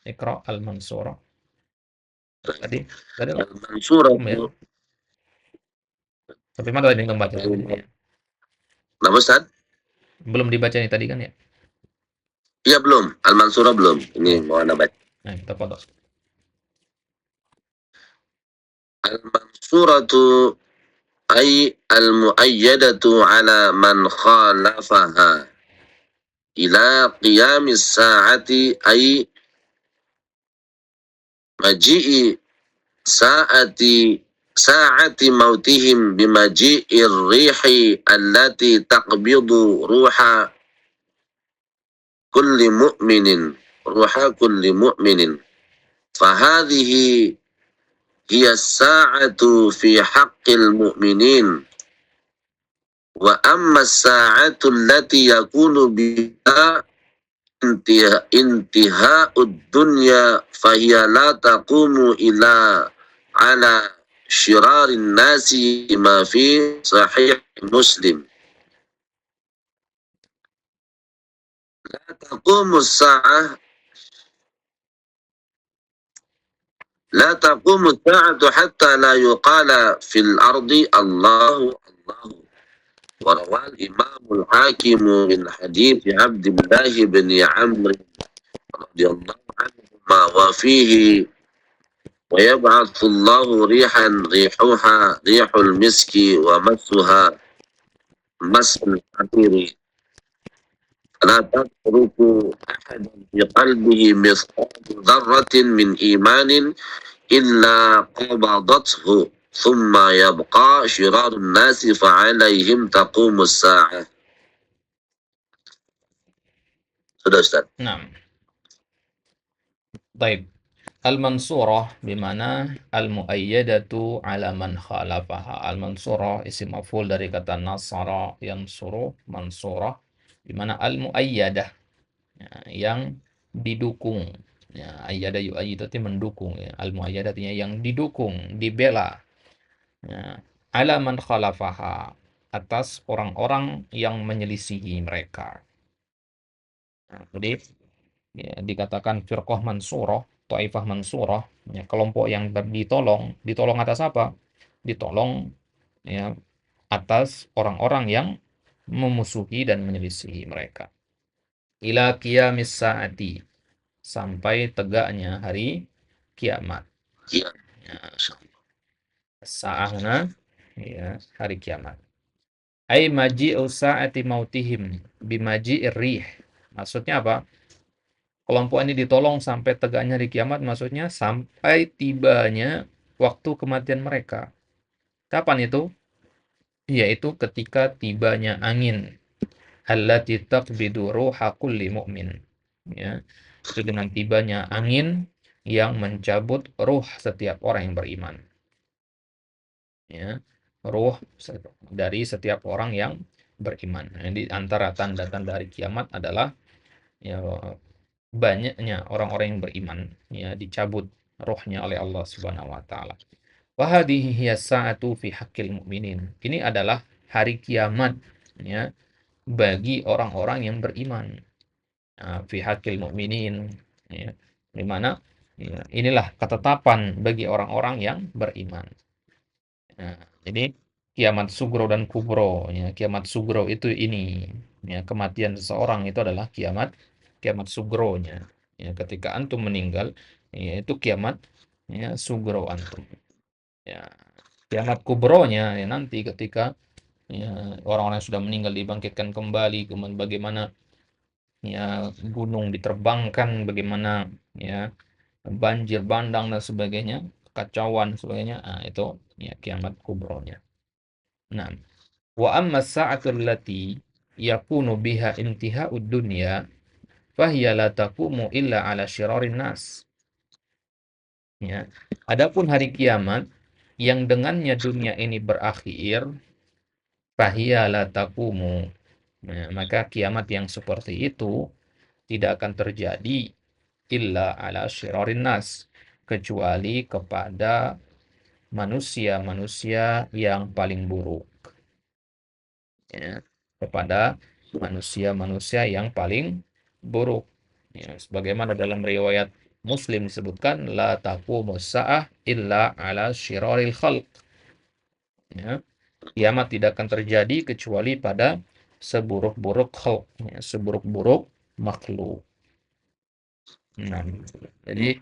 Iqra al-mansurah. Tadi Al-Mansurah ya. itu Sampai mana tadi membaca? nama Ustaz? Belum dibaca nih tadi kan ya? Iya belum, Al-Mansurah belum. Ini Ya. mau anda baca. Nah, kita potong. Al-Mansuratu ay al-mu'ayyadatu ala man khalafaha ila qiyamis sa'ati ay maji'i sa'ati sa'ati mautihim bimaji'ir rihi allati taqbidu kulli mu'minin ruha kulli mu'minin fahadhihi hiya as-sa'atu fi haqqil mu'minin wa amma as-sa'atu allati yakunu biha intiha'ud dunya fahiya la taqumu ila ala syirarin nasi ma fi sahih Muslim. La taqumu as-sa'ah لا تقوم الساعة حتى لا يقال في الأرض الله الله وروى الإمام الحاكم من حديث عبد الله بن عمرو رضي الله عنهما وفيه ويبعث الله ريحا ريحها ريح المسك ومسها مس الحرير فلا تترك أحدا في قلبه مثقال ذرة من إيمان إلا قبضته ثم يبقى شرار الناس فعليهم تقوم الساعة. Sudah Ustaz. Nah, baik. Al-mansurah bimana al-muayyadatu ala man khalafaha. Al-mansurah isim maf'ul dari kata nasara yansuru, mansurah bimana al-muayyadah, ya, yang didukung. Ya, ayyada yu'ayyidu itu mendukung, ya. Al-muayyadah artinya yang didukung, dibela. Ya. Ala man khalafaha, atas orang-orang yang menyelisihi mereka. Nah, jadi ya, dikatakan firqah mansurah, taifah mansurah, ya, kelompok yang ditolong, ditolong atas apa? Ditolong ya atas orang-orang yang memusuhi dan menyelisihi mereka. Ila qiyamis saati, sampai tegaknya hari kiamat. Iya. Ya, sa'ahna ya hari kiamat. Ai maji'u sa'ati mautihim bimaji'ir rih. Maksudnya apa? Kelompok ini ditolong sampai tegaknya hari kiamat, maksudnya sampai tibanya waktu kematian mereka. Kapan itu? Yaitu ketika tibanya angin. Allati taqbidu ruha kulli mu'min. Ya, itu dengan tibanya angin yang mencabut ruh setiap orang yang beriman. Ya, ruh dari setiap orang yang beriman. Jadi antara tanda-tanda hari kiamat adalah ya banyaknya orang-orang yang beriman ya dicabut rohnya oleh Allah Subhanahu wa taala. Wa hadhihi hiya sa'atu fi haqqil mu'minin. Ini adalah hari kiamat ya bagi orang-orang yang beriman. Fi haqqil mu'minin ya. Di mana ya, inilah ketetapan bagi orang-orang yang beriman. Nah, jadi kiamat sugro dan kubro ya. Kiamat sugro itu ini ya, kematian seseorang itu adalah kiamat kiamat sugronya. Ya, ketika antum meninggal, ya, itu kiamat ya sugro antum. Ya, kiamat kubronya ya nanti ketika ya, orang-orang yang sudah meninggal dibangkitkan kembali, kemudian bagaimana ya gunung diterbangkan, bagaimana ya banjir bandang dan sebagainya, kekacauan sebagainya. Nah, itu ya kiamat kubronya. Nah, wa amma sa'atul lati yakunu biha intiha'ud dunya fahiya la taqumu illa ala syirarin nas. Ya. Adapun hari kiamat yang dengannya dunia ini berakhir, fahiya la taqumu. Nah, maka kiamat yang seperti itu tidak akan terjadi illa ala syirarin nas, kecuali kepada manusia-manusia yang paling buruk. Ya, kepada manusia-manusia yang paling buruk. Ya, sebagaimana dalam riwayat Muslim disebutkan la taqumus sa'ah illa ala syiraril khalq. Ya, kiamat tidak akan terjadi kecuali pada seburuk-buruk khalq, ya, seburuk-buruk makhluk. Nah, jadi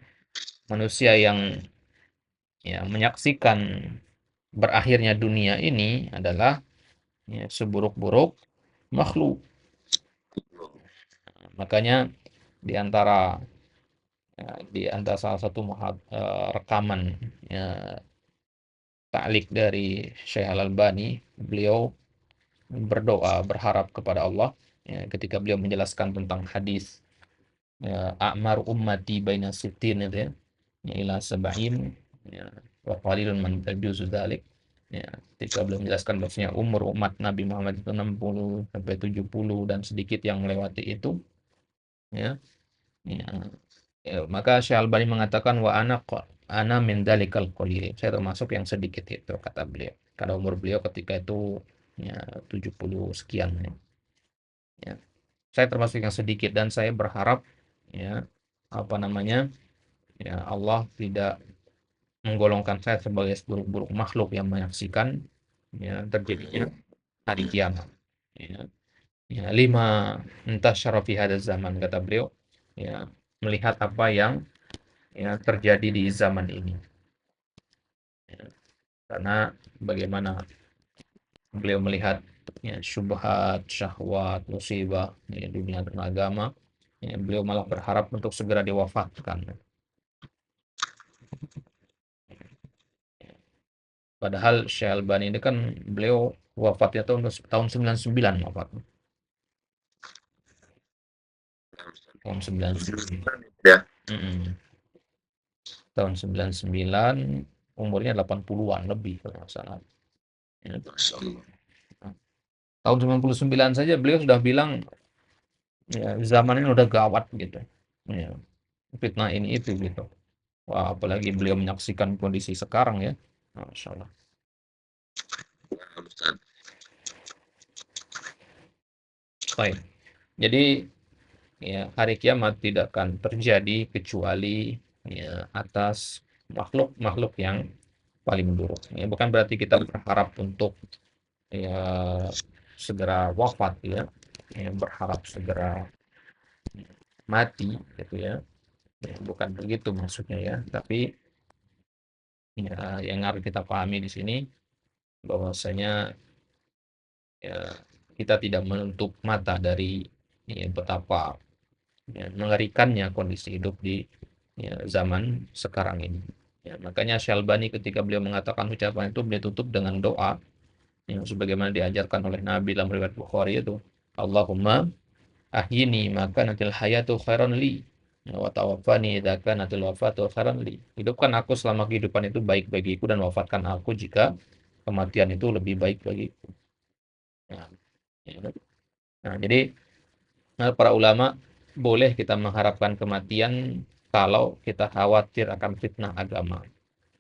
manusia yang ya menyaksikan berakhirnya dunia ini adalah ya, seburuk-buruk makhluk. Makanya di antara di antara salah satu rekaman ya, ta'liq dari Syekh Al-Albani, beliau berdoa berharap kepada Allah ya, ketika beliau menjelaskan tentang hadis ya, a'mar ummati baina sittin itu ya, ila sab'in ya, wa qalilun man tajuzu dzalik. Ya, ketika beliau menjelaskan bahwasanya umur umat Nabi Muhammad itu 60 sampai 70 dan sedikit yang melewati itu ya. Ya, ya, maka Syekh Al-Albani mengatakan wa ana min dalikal qalil. Saya termasuk yang sedikit itu kata beliau. Karena umur beliau ketika itu ya 70 sekian ya. Ya. Saya termasuk yang sedikit dan saya berharap ya apa namanya? Ya Allah tidak menggolongkan saya sebagai seburuk-buruk makhluk yang menyaksikan ya terjadinya hari kiamat. Ya, ya, lima intasyara fi hadzal zaman, kata beliau, ya, melihat apa yang ya terjadi di zaman ini. Ya, karena bagaimana beliau melihat ya syubhat, syahwat, musibah ya, dunia dan agama, ya, beliau malah berharap untuk segera diwafatkan. Padahal Syekh Albani ini kan beliau wafatnya tahun 99 wafat. Tahun 99. Ya, Mm-mm. Tahun 99, umurnya 80-an lebih kalau nggak salah. Ya. Masya Allah. Tahun 99 saja beliau sudah bilang ya zaman ini udah gawat gitu. Ya, fitnah ini itu gitu. Wah, apalagi beliau menyaksikan kondisi sekarang ya. Masya Allah. Nah, Ustaz. Baik. Jadi ya hari kiamat tidak akan terjadi kecuali ya atas makhluk-makhluk yang paling buruk. Ya, bukan berarti kita berharap untuk ya segera wafat ya, ya berharap segera mati gitu ya. Ya, bukan begitu maksudnya ya, tapi ya yang harus kita pahami di sini bahwasanya ya kita tidak menutup mata dari ya, betapa ya, mengerikannya kondisi hidup di ya, zaman sekarang ini. Ya, makanya Syalbani ketika beliau mengatakan ucapan itu beliau tutup dengan doa yang sebagaimana diajarkan oleh Nabi dalam riwayat Bukhari itu, Allahumma ahyini maka natil hayatu khairan li wa tawaffani idza kanatil wafatu khairan li. Hidupkan aku selama kehidupan itu baik bagiku dan wafatkan aku jika kematian itu lebih baik bagiku. Nah, ya. Nah, jadi para ulama boleh kita mengharapkan kematian kalau kita khawatir akan fitnah agama,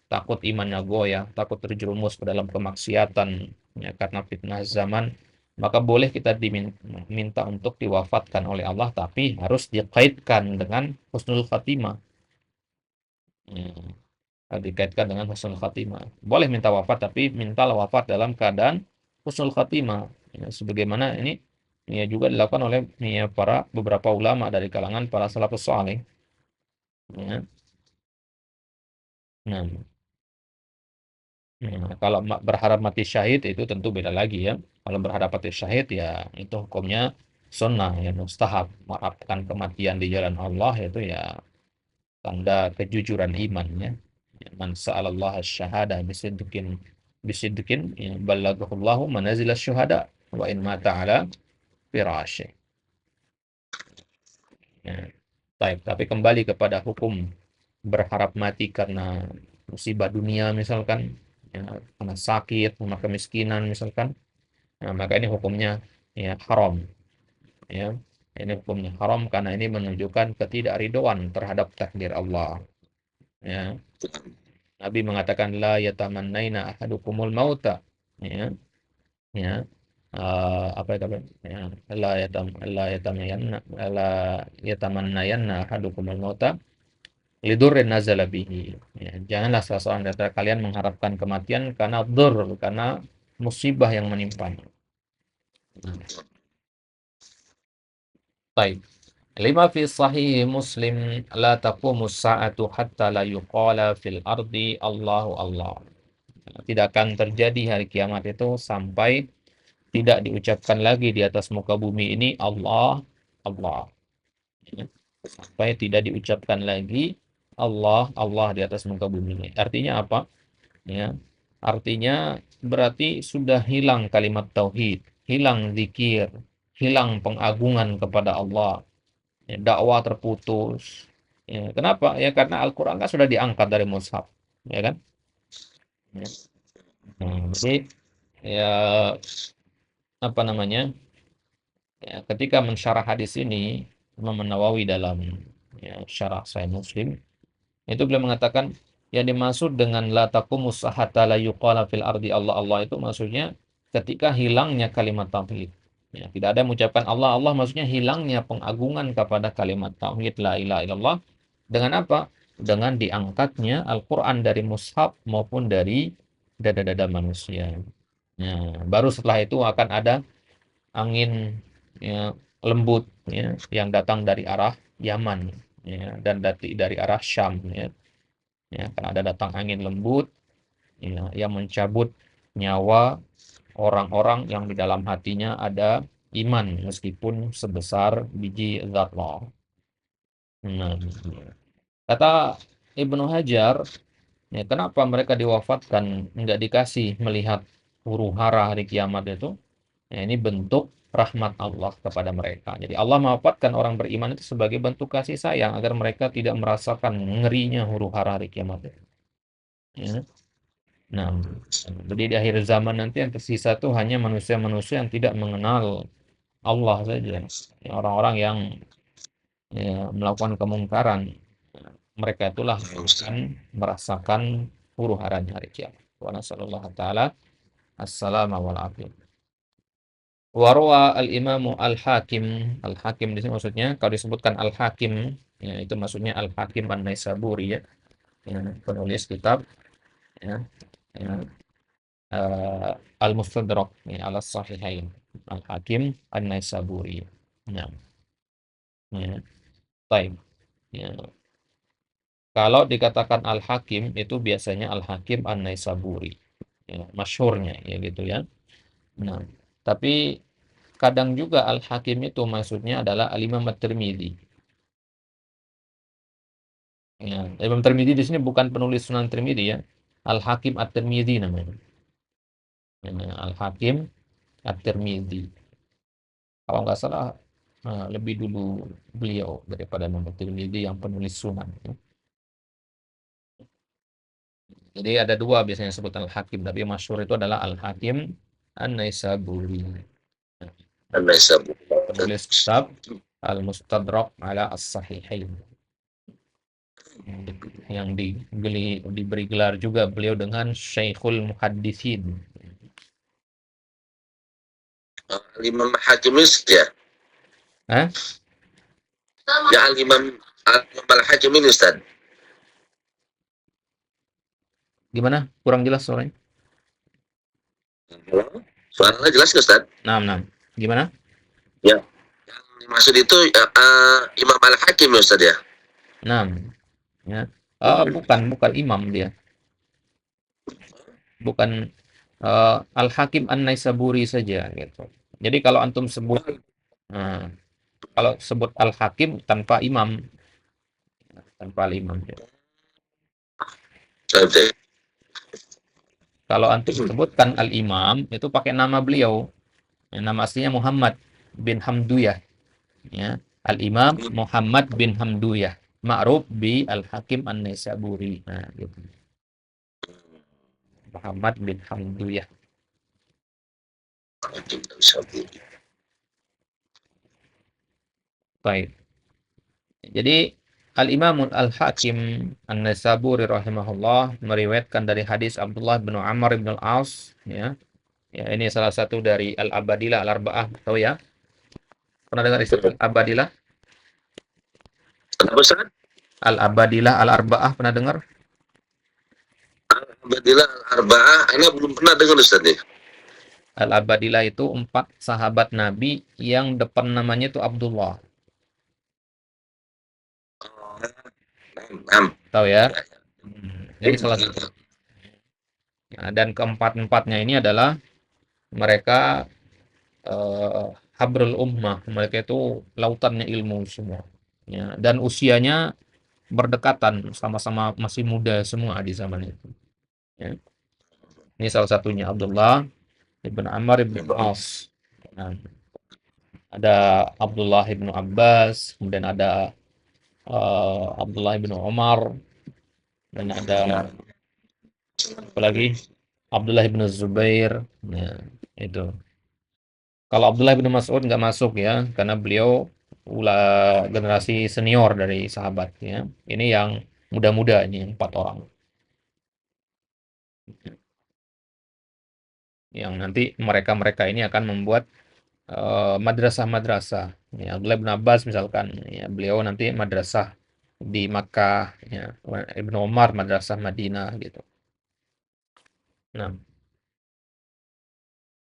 takut imannya goyah, takut terjerumus ke dalam kemaksiatan ya, karena fitnah zaman, maka boleh kita diminta untuk diwafatkan oleh Allah, tapi harus dikaitkan dengan husnul khatimah. Dikaitkan dengan husnul khatimah. Boleh minta wafat, tapi mintalah wafat dalam keadaan husnul khatimah. Ya, sebagaimana ini ya juga dilakukan oleh ya, para beberapa ulama dari kalangan para salafus saleh. Ya. Nah, kalau berharap mati syahid itu tentu beda lagi ya. Kalau berharap mati syahid ya itu hukumnya sunnah ya mustahab. Mengharapkan kematian di jalan Allah itu ya tanda kejujuran imannya. Ya, man sa'alallah syahada bisidqin ya balaghullahu manazil syuhada wa in mata ala firasy. Ya. Baik, tapi kembali kepada hukum berharap mati karena musibah dunia misalkan, ya, karena sakit, karena kemiskinan misalkan, nah, maka ini hukumnya ya haram, ya. Ini hukumnya haram karena ini menunjukkan ketidakridhoan terhadap takdir Allah. Ya. Nabi mengatakan la yatamannaina ahadukumul mauta. Ya, ya. Apa itu? Ya, la yatamannayanna ahadukumul mauta lidurrin nazala bihi. Ya, janganlah salah seorang dari kalian mengharapkan kematian karena dur, karena musibah yang menimpanya. Baik. Lima fi sahih Muslim la taqumus sa'atu hatta la yuqala fil ardi Allahu Allah. Tidak akan terjadi hari kiamat itu sampai tidak diucapkan lagi di atas muka bumi ini Allah, Allah. Ya. Sampai tidak diucapkan lagi Allah, Allah di atas muka bumi ini. Artinya apa? Ya, artinya berarti sudah hilang kalimat tauhid, hilang zikir, hilang pengagungan kepada Allah, ya, dakwah terputus. Ya, kenapa? Ya karena Al-Quran kan sudah diangkat dari mushaf, ya kan? Ya. Jadi ya apa namanya? Ya, ketika mensyarah hadis ini, Imam Nawawi dalam ya, syarah Sahih Muslim itu beliau mengatakan yang dimaksud dengan la taqumus hatta la yuqala fil ardi Allah Allah itu maksudnya ketika hilangnya kalimat tauhid. Ya, tidak ada mengucapkan Allah Allah maksudnya hilangnya pengagungan kepada kalimat tauhid la ilaha illallah dengan apa? Dengan diangkatnya Al-Qur'an dari mushaf maupun dari dada-dada manusia. Ya, baru setelah itu akan ada angin ya, lembut ya, yang datang dari arah Yaman ya, dan dari arah Syam ya. Ya, akan ada datang angin lembut ya, yang mencabut nyawa orang-orang yang di dalam hatinya ada iman meskipun sebesar biji zarrah. Nah, kata Ibnu Hajar, ya, kenapa mereka diwafatkan nggak dikasih melihat huru hara hari kiamat itu? Ya, ini bentuk rahmat Allah kepada mereka. Jadi Allah mewafatkan orang beriman itu sebagai bentuk kasih sayang agar mereka tidak merasakan ngerinya huru hara hari kiamat itu. Ya. Nah, jadi di akhir zaman nanti yang tersisa itu hanya manusia-manusia yang tidak mengenal Allah saja. Ya, orang-orang yang ya, melakukan kemungkaran. Mereka itulah yang akan merasakan huru haranya hari kiamat. Wa nasallallahu taala assalamu wal afiyah. Warwa al-Imamu al-Hakim. Al-Hakim di sini maksudnya kalau disebutkan al-Hakim ya, itu maksudnya al-Hakim an-Naisaburi ya, penulis kitab ya, ya, Al-Mustadrak ya, ala Sahihain. Al-Hakim an-Naisaburi. Ya, ya. Baik. Ya. Kalau dikatakan Al-Hakim itu biasanya Al-Hakim An-Naisaburi. Ya, masyhurnya ya gitu ya. Nah, tapi kadang juga Al-Hakim itu maksudnya adalah Al-Imam At-Tirmidzi. Ya, Imam Tirmidzi di sini bukan penulis Sunan Tirmidzi ya. Al-Hakim At-Tirmidzi namanya. Ya, Al-Hakim At-Tirmidzi. Kalau nggak salah lebih dulu beliau daripada Imam Tirmidzi yang penulis Sunan. Ya. Jadi ada dua biasanya sebutan Al-Hakim, tapi yang masyhur itu adalah Al-Hakim An-Naisaburi. Penulis kitab Al-Mustadrak ala As-Sahihain. Yang diberi gelar juga beliau dengan Syekhul Muhadditsin. Imam Hakim ya? Hah? Ya Al-Imam Al-Hakim ini Ustaz. Gimana? Kurang jelas suaranya. Suaranya jelas nggak Ustaz? Nah. Gimana? Ya. Yang dimaksud itu Imam Al-Hakim ya Ustaz ya? Nah. Ya. Bukan imam dia. Bukan Al-Hakim An-Naisaburi saja gitu. Jadi kalau antum sebut kalau sebut Al-Hakim tanpa imam, tanpa imam ya. Oke. Kalau antum sebutkan Al-Imam itu pakai nama beliau. Ya, nama aslinya Muhammad bin Hamduyah. Ya. Al-Imam Muhammad bin Hamduyah. Ma'ruf bi Al-Hakim An-Naisaburi. Nah, gitu. Muhammad bin Hamduyah. Baik. Jadi Al-Imam Al-Hakim An-Naisaburi rahimahullah meriwayatkan dari hadis Abdullah bin Amr bin Al-As ya. Ya, ini salah satu dari Al-Abadilah Al-Arba'ah, tahu ya? Pernah dengar istilah Al-Abadilah? Kenapa Ustaz? Al-Abadilah Al-Arba'ah pernah dengar? Al-Abadilah Al-Arba'ah, Anda belum pernah dengar Ustaz nih. Al-Abadilah itu 4 sahabat Nabi yang depan namanya itu Abdullah. Tahu ya? Jadi salah satu. Ya, dan keempat-empatnya ini adalah mereka habrul ummah. Mereka itu lautannya ilmu semua. Ya, dan usianya berdekatan, sama-sama masih muda semua di zaman itu. Ya. Ini salah satunya Abdullah ibn Amr ibn As. Nah, ada Abdullah ibn Abbas, kemudian ada Abdullah ibn Umar, dan ada apa lagi? Abdullah ibn Zubair. Nah, itu. Kalau Abdullah bin Mas'ud nggak masuk ya, karena beliau generasi senior dari sahabat ya. Ini yang muda-muda ini 4 orang. Yang nanti mereka-mereka ini akan membuat madrasah-madrasah. Ya, Abdullah bin Abbas misalkan, ya, beliau nanti madrasah di Makkah, ya. Ibnu Umar madrasah Madinah gitu. Nah,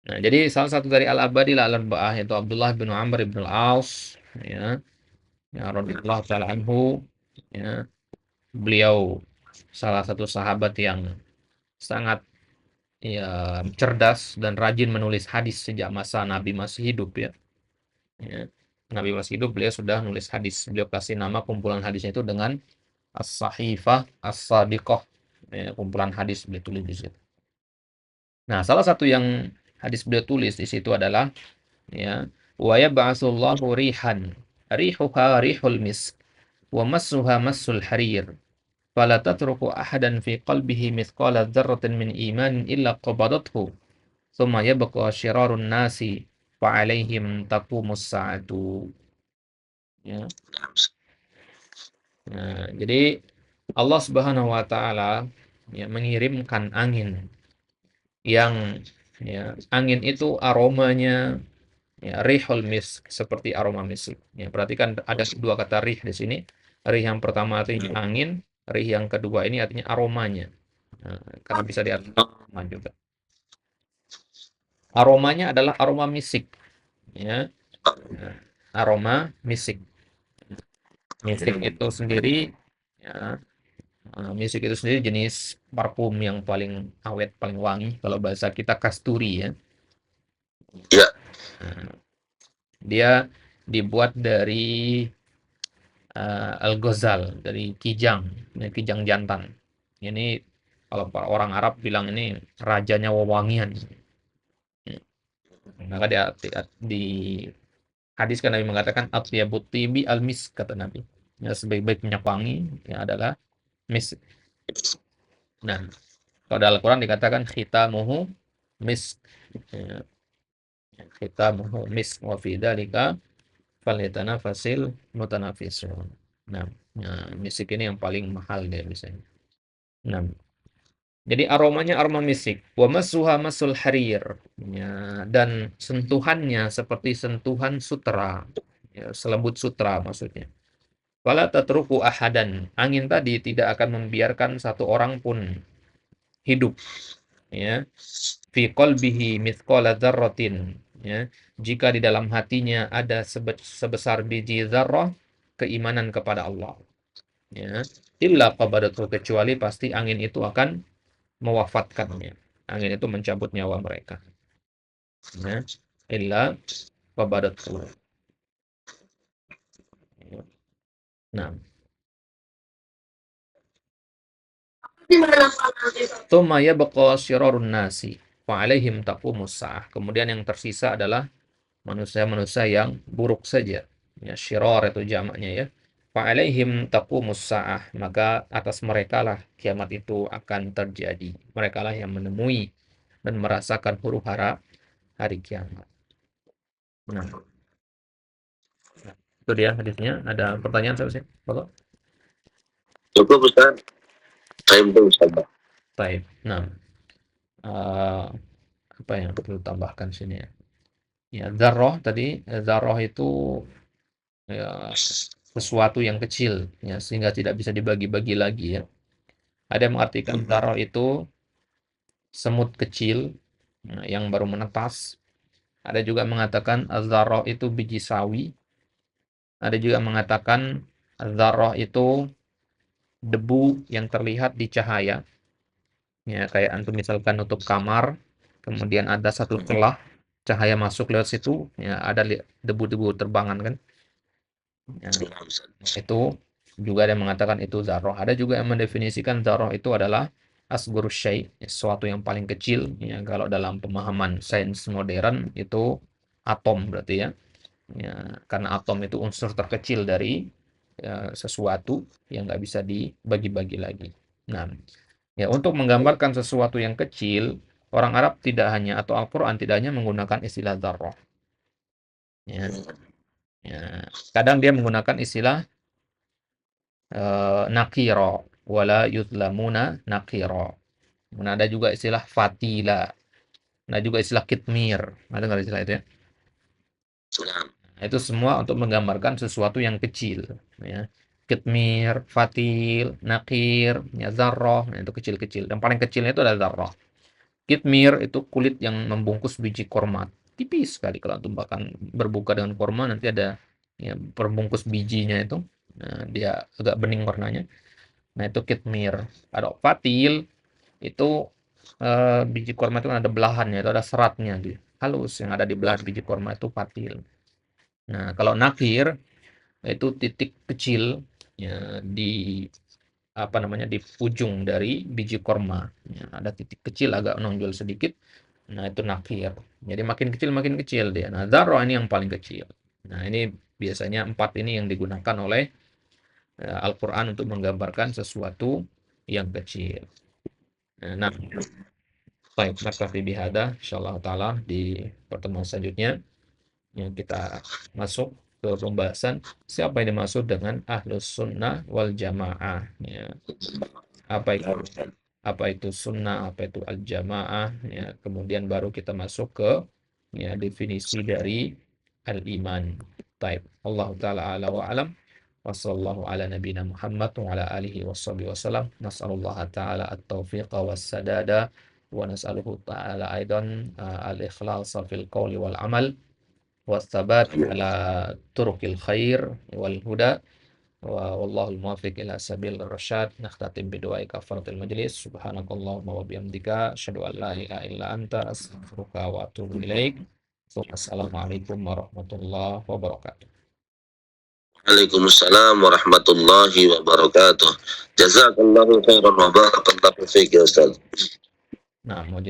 Nah, jadi salah satu dari al-abadilah al-arba'ah yaitu Abdullah bin Amr bin al-As, ya, ya radhiyallahu taala anhu, ya. Beliau salah satu sahabat yang sangat ya cerdas dan rajin menulis hadis sejak masa Nabi masih hidup ya. Ya. Nabi masih hidup, beliau sudah nulis hadis. Beliau kasih nama kumpulan hadisnya itu dengan As-Sahifah As-Sadiqah. Ya, kumpulan hadis beliau tulis di situ. Nah, salah satu yang hadis beliau tulis di situ adalah ya, wa yab'atsullahu rihan rihuha rihul misk wa massuha massul harir fala tatruku ahadan fi qalbihi mithqala dzarratin min iman illa qabadathu thumma yabqa syirarun nasi fa alaihim taqumus sa'atu. Ya. Nah, jadi Allah Subhanahu wa taala ya mengirimkan angin yang ya angin itu aromanya ya rihul misk seperti aroma misk. Ya, perhatikan ada dua kata rih di sini. Rih yang pertama artinya angin, rih yang kedua ini artinya aromanya. Nah, karena bisa diartikan aroma juga. Aromanya adalah aroma misik, ya. Nah, aroma misik. Misik itu sendiri ya, misik itu sendiri jenis parfum yang paling awet, paling wangi. Kalau bahasa kita kasturi ya. Ya, Nah, dia dibuat dari Al-Ghazal, dari kijang, ini kijang jantan. Ini kalau para orang Arab bilang ini rajanya wewangian. Ya. Maka di hadis kan Nabi mengatakan atyabut tibi al-misk kata Nabi. Ya, sebaik-baik minyak wangi ya adalah misk. Nah, kalau dalam Al-Quran dikatakan khitamuhu misk. Ya, khitamuhu misk wa fi dzalika falyatanafasil mutanafisun. Nah, ya, misik ini yang paling mahal dia biasanya. Nah, jadi aromanya aroma misik. Wa masuha masul harir. Ya, dan sentuhannya seperti sentuhan sutra. Ya, selembut sutra maksudnya. Fala tatruku ahadan. Angin tadi tidak akan membiarkan satu orang pun hidup. Ya. Fi qalbihi mithqala dzarratin. Ya. Jika di dalam hatinya ada sebesar biji zarrah keimanan kepada Allah. Ya. Illa qabadatu kecuali pasti angin itu akan mewafatkannya. Angin itu mencabut nyawa mereka. Ya. Illa qabadatu. Nah, tsumma yabqa syirarun nasi wa alaihim taqumus sa'ah. Kemudian yang tersisa adalah manusia-manusia yang buruk saja. Ya, syirar itu jamaknya ya. Fa alaihim taqumus sa'ah. Maka atas mereka lah kiamat itu akan terjadi. Mereka lah yang menemui dan merasakan huru-hara hari kiamat. Nah, itu dia hadisnya. Ada pertanyaan saya sih? Bapak? cukup Ustaz. Saya belum sabar. Baik. Nah, eh, apa yang perlu tambahkan sini ya? Ya, dzarrah tadi, dzarrah itu ya, sesuatu yang kecil ya sehingga tidak bisa dibagi-bagi lagi ya. Ada yang mengartikan dzarrah itu semut kecil yang baru menetas. Ada juga mengatakan dzarrah itu biji sawi. Ada juga mengatakan dzarrah itu debu yang terlihat di cahaya. Ya, kayak antum misalkan nutup kamar, kemudian ada satu celah, cahaya masuk lewat situ, ya ada debu-debu terbangan kan. Ya, itu juga ada yang mengatakan itu zarroh. Ada juga yang mendefinisikan zarroh itu adalah asghurus syai', sesuatu yang paling kecil. Ya, kalau dalam pemahaman sains modern itu atom berarti ya. Ya, karena atom itu unsur terkecil dari ya, sesuatu yang nggak bisa dibagi-bagi lagi. Nah, ya untuk menggambarkan sesuatu yang kecil, orang Arab tidak hanya atau Al-Quran tidak hanya menggunakan istilah zarroh. Ya, ya. Kadang dia menggunakan istilah nakiro wala yuzlamuna nakiro. Nah, ada juga istilah fatila. Nah, juga istilah kitmir. Ada nggak istilah itu ya? Nah, itu semua untuk menggambarkan sesuatu yang kecil. Ya. Kitmir, fatil, nakir, ya, zarroh. Nah, itu kecil-kecil. Dan paling kecilnya itu adalah zarroh. Kitmir itu kulit yang membungkus biji korma. Tipis sekali kalau antum makan berbuka dengan korma, nanti ada ya, perbungkus bijinya itu. Nah, dia agak bening warnanya. Nah, itu kitmir. Ada fatil, itu biji korma itu kan ada belahannya, itu ada seratnya gitu. Halus yang ada di belahan biji korma itu fatil. Nah, kalau nakir itu titik kecil ya, di apa namanya di ujung dari biji korma. Ya, ada titik kecil agak menonjol sedikit. Nah, itu nakir. Jadi makin kecil dia. Nah, dzarrah ini yang paling kecil. Nah, ini biasanya 4 ini yang digunakan oleh Al-Qur'an untuk menggambarkan sesuatu yang kecil. Nah, baik, naktafi bihada insyaallah taala di pertemuan selanjutnya yang kita masuk ke pembahasan siapa yang dimaksud dengan ahlus sunnah wal jamaah ya. Apa itu sunnah, apa itu al jamaah ya. Kemudian baru kita masuk ke ya definisi dari al iman. Baik, Allah taala ala wa alam. Wassallallahu ala nabiyina Muhammad wa ala alihi washabihi wasallam. Nas'alullaha ta'ala at-taufiqa was-sadada wa nas'aluhu ta'ala aidan al-ikhlasa fil qawli wal amal was-sabat ala turuqil khair wal huda wa wallahul muwaffiq ila sabil rasyad. Nakhtatim bidu'ai kafaratul majlis. Subhanakallahumma wa bihamdika asyhadu an la ilaha illa anta astaghfiruka wa atubu ilaik. Assalamualaikum warahmatullahi wabarakatuh. Waalaikumsalam warahmatullahi wabarakatuh. Jazakallahu khairan wa barakallahu fiik ya Ustaz. Nah, mau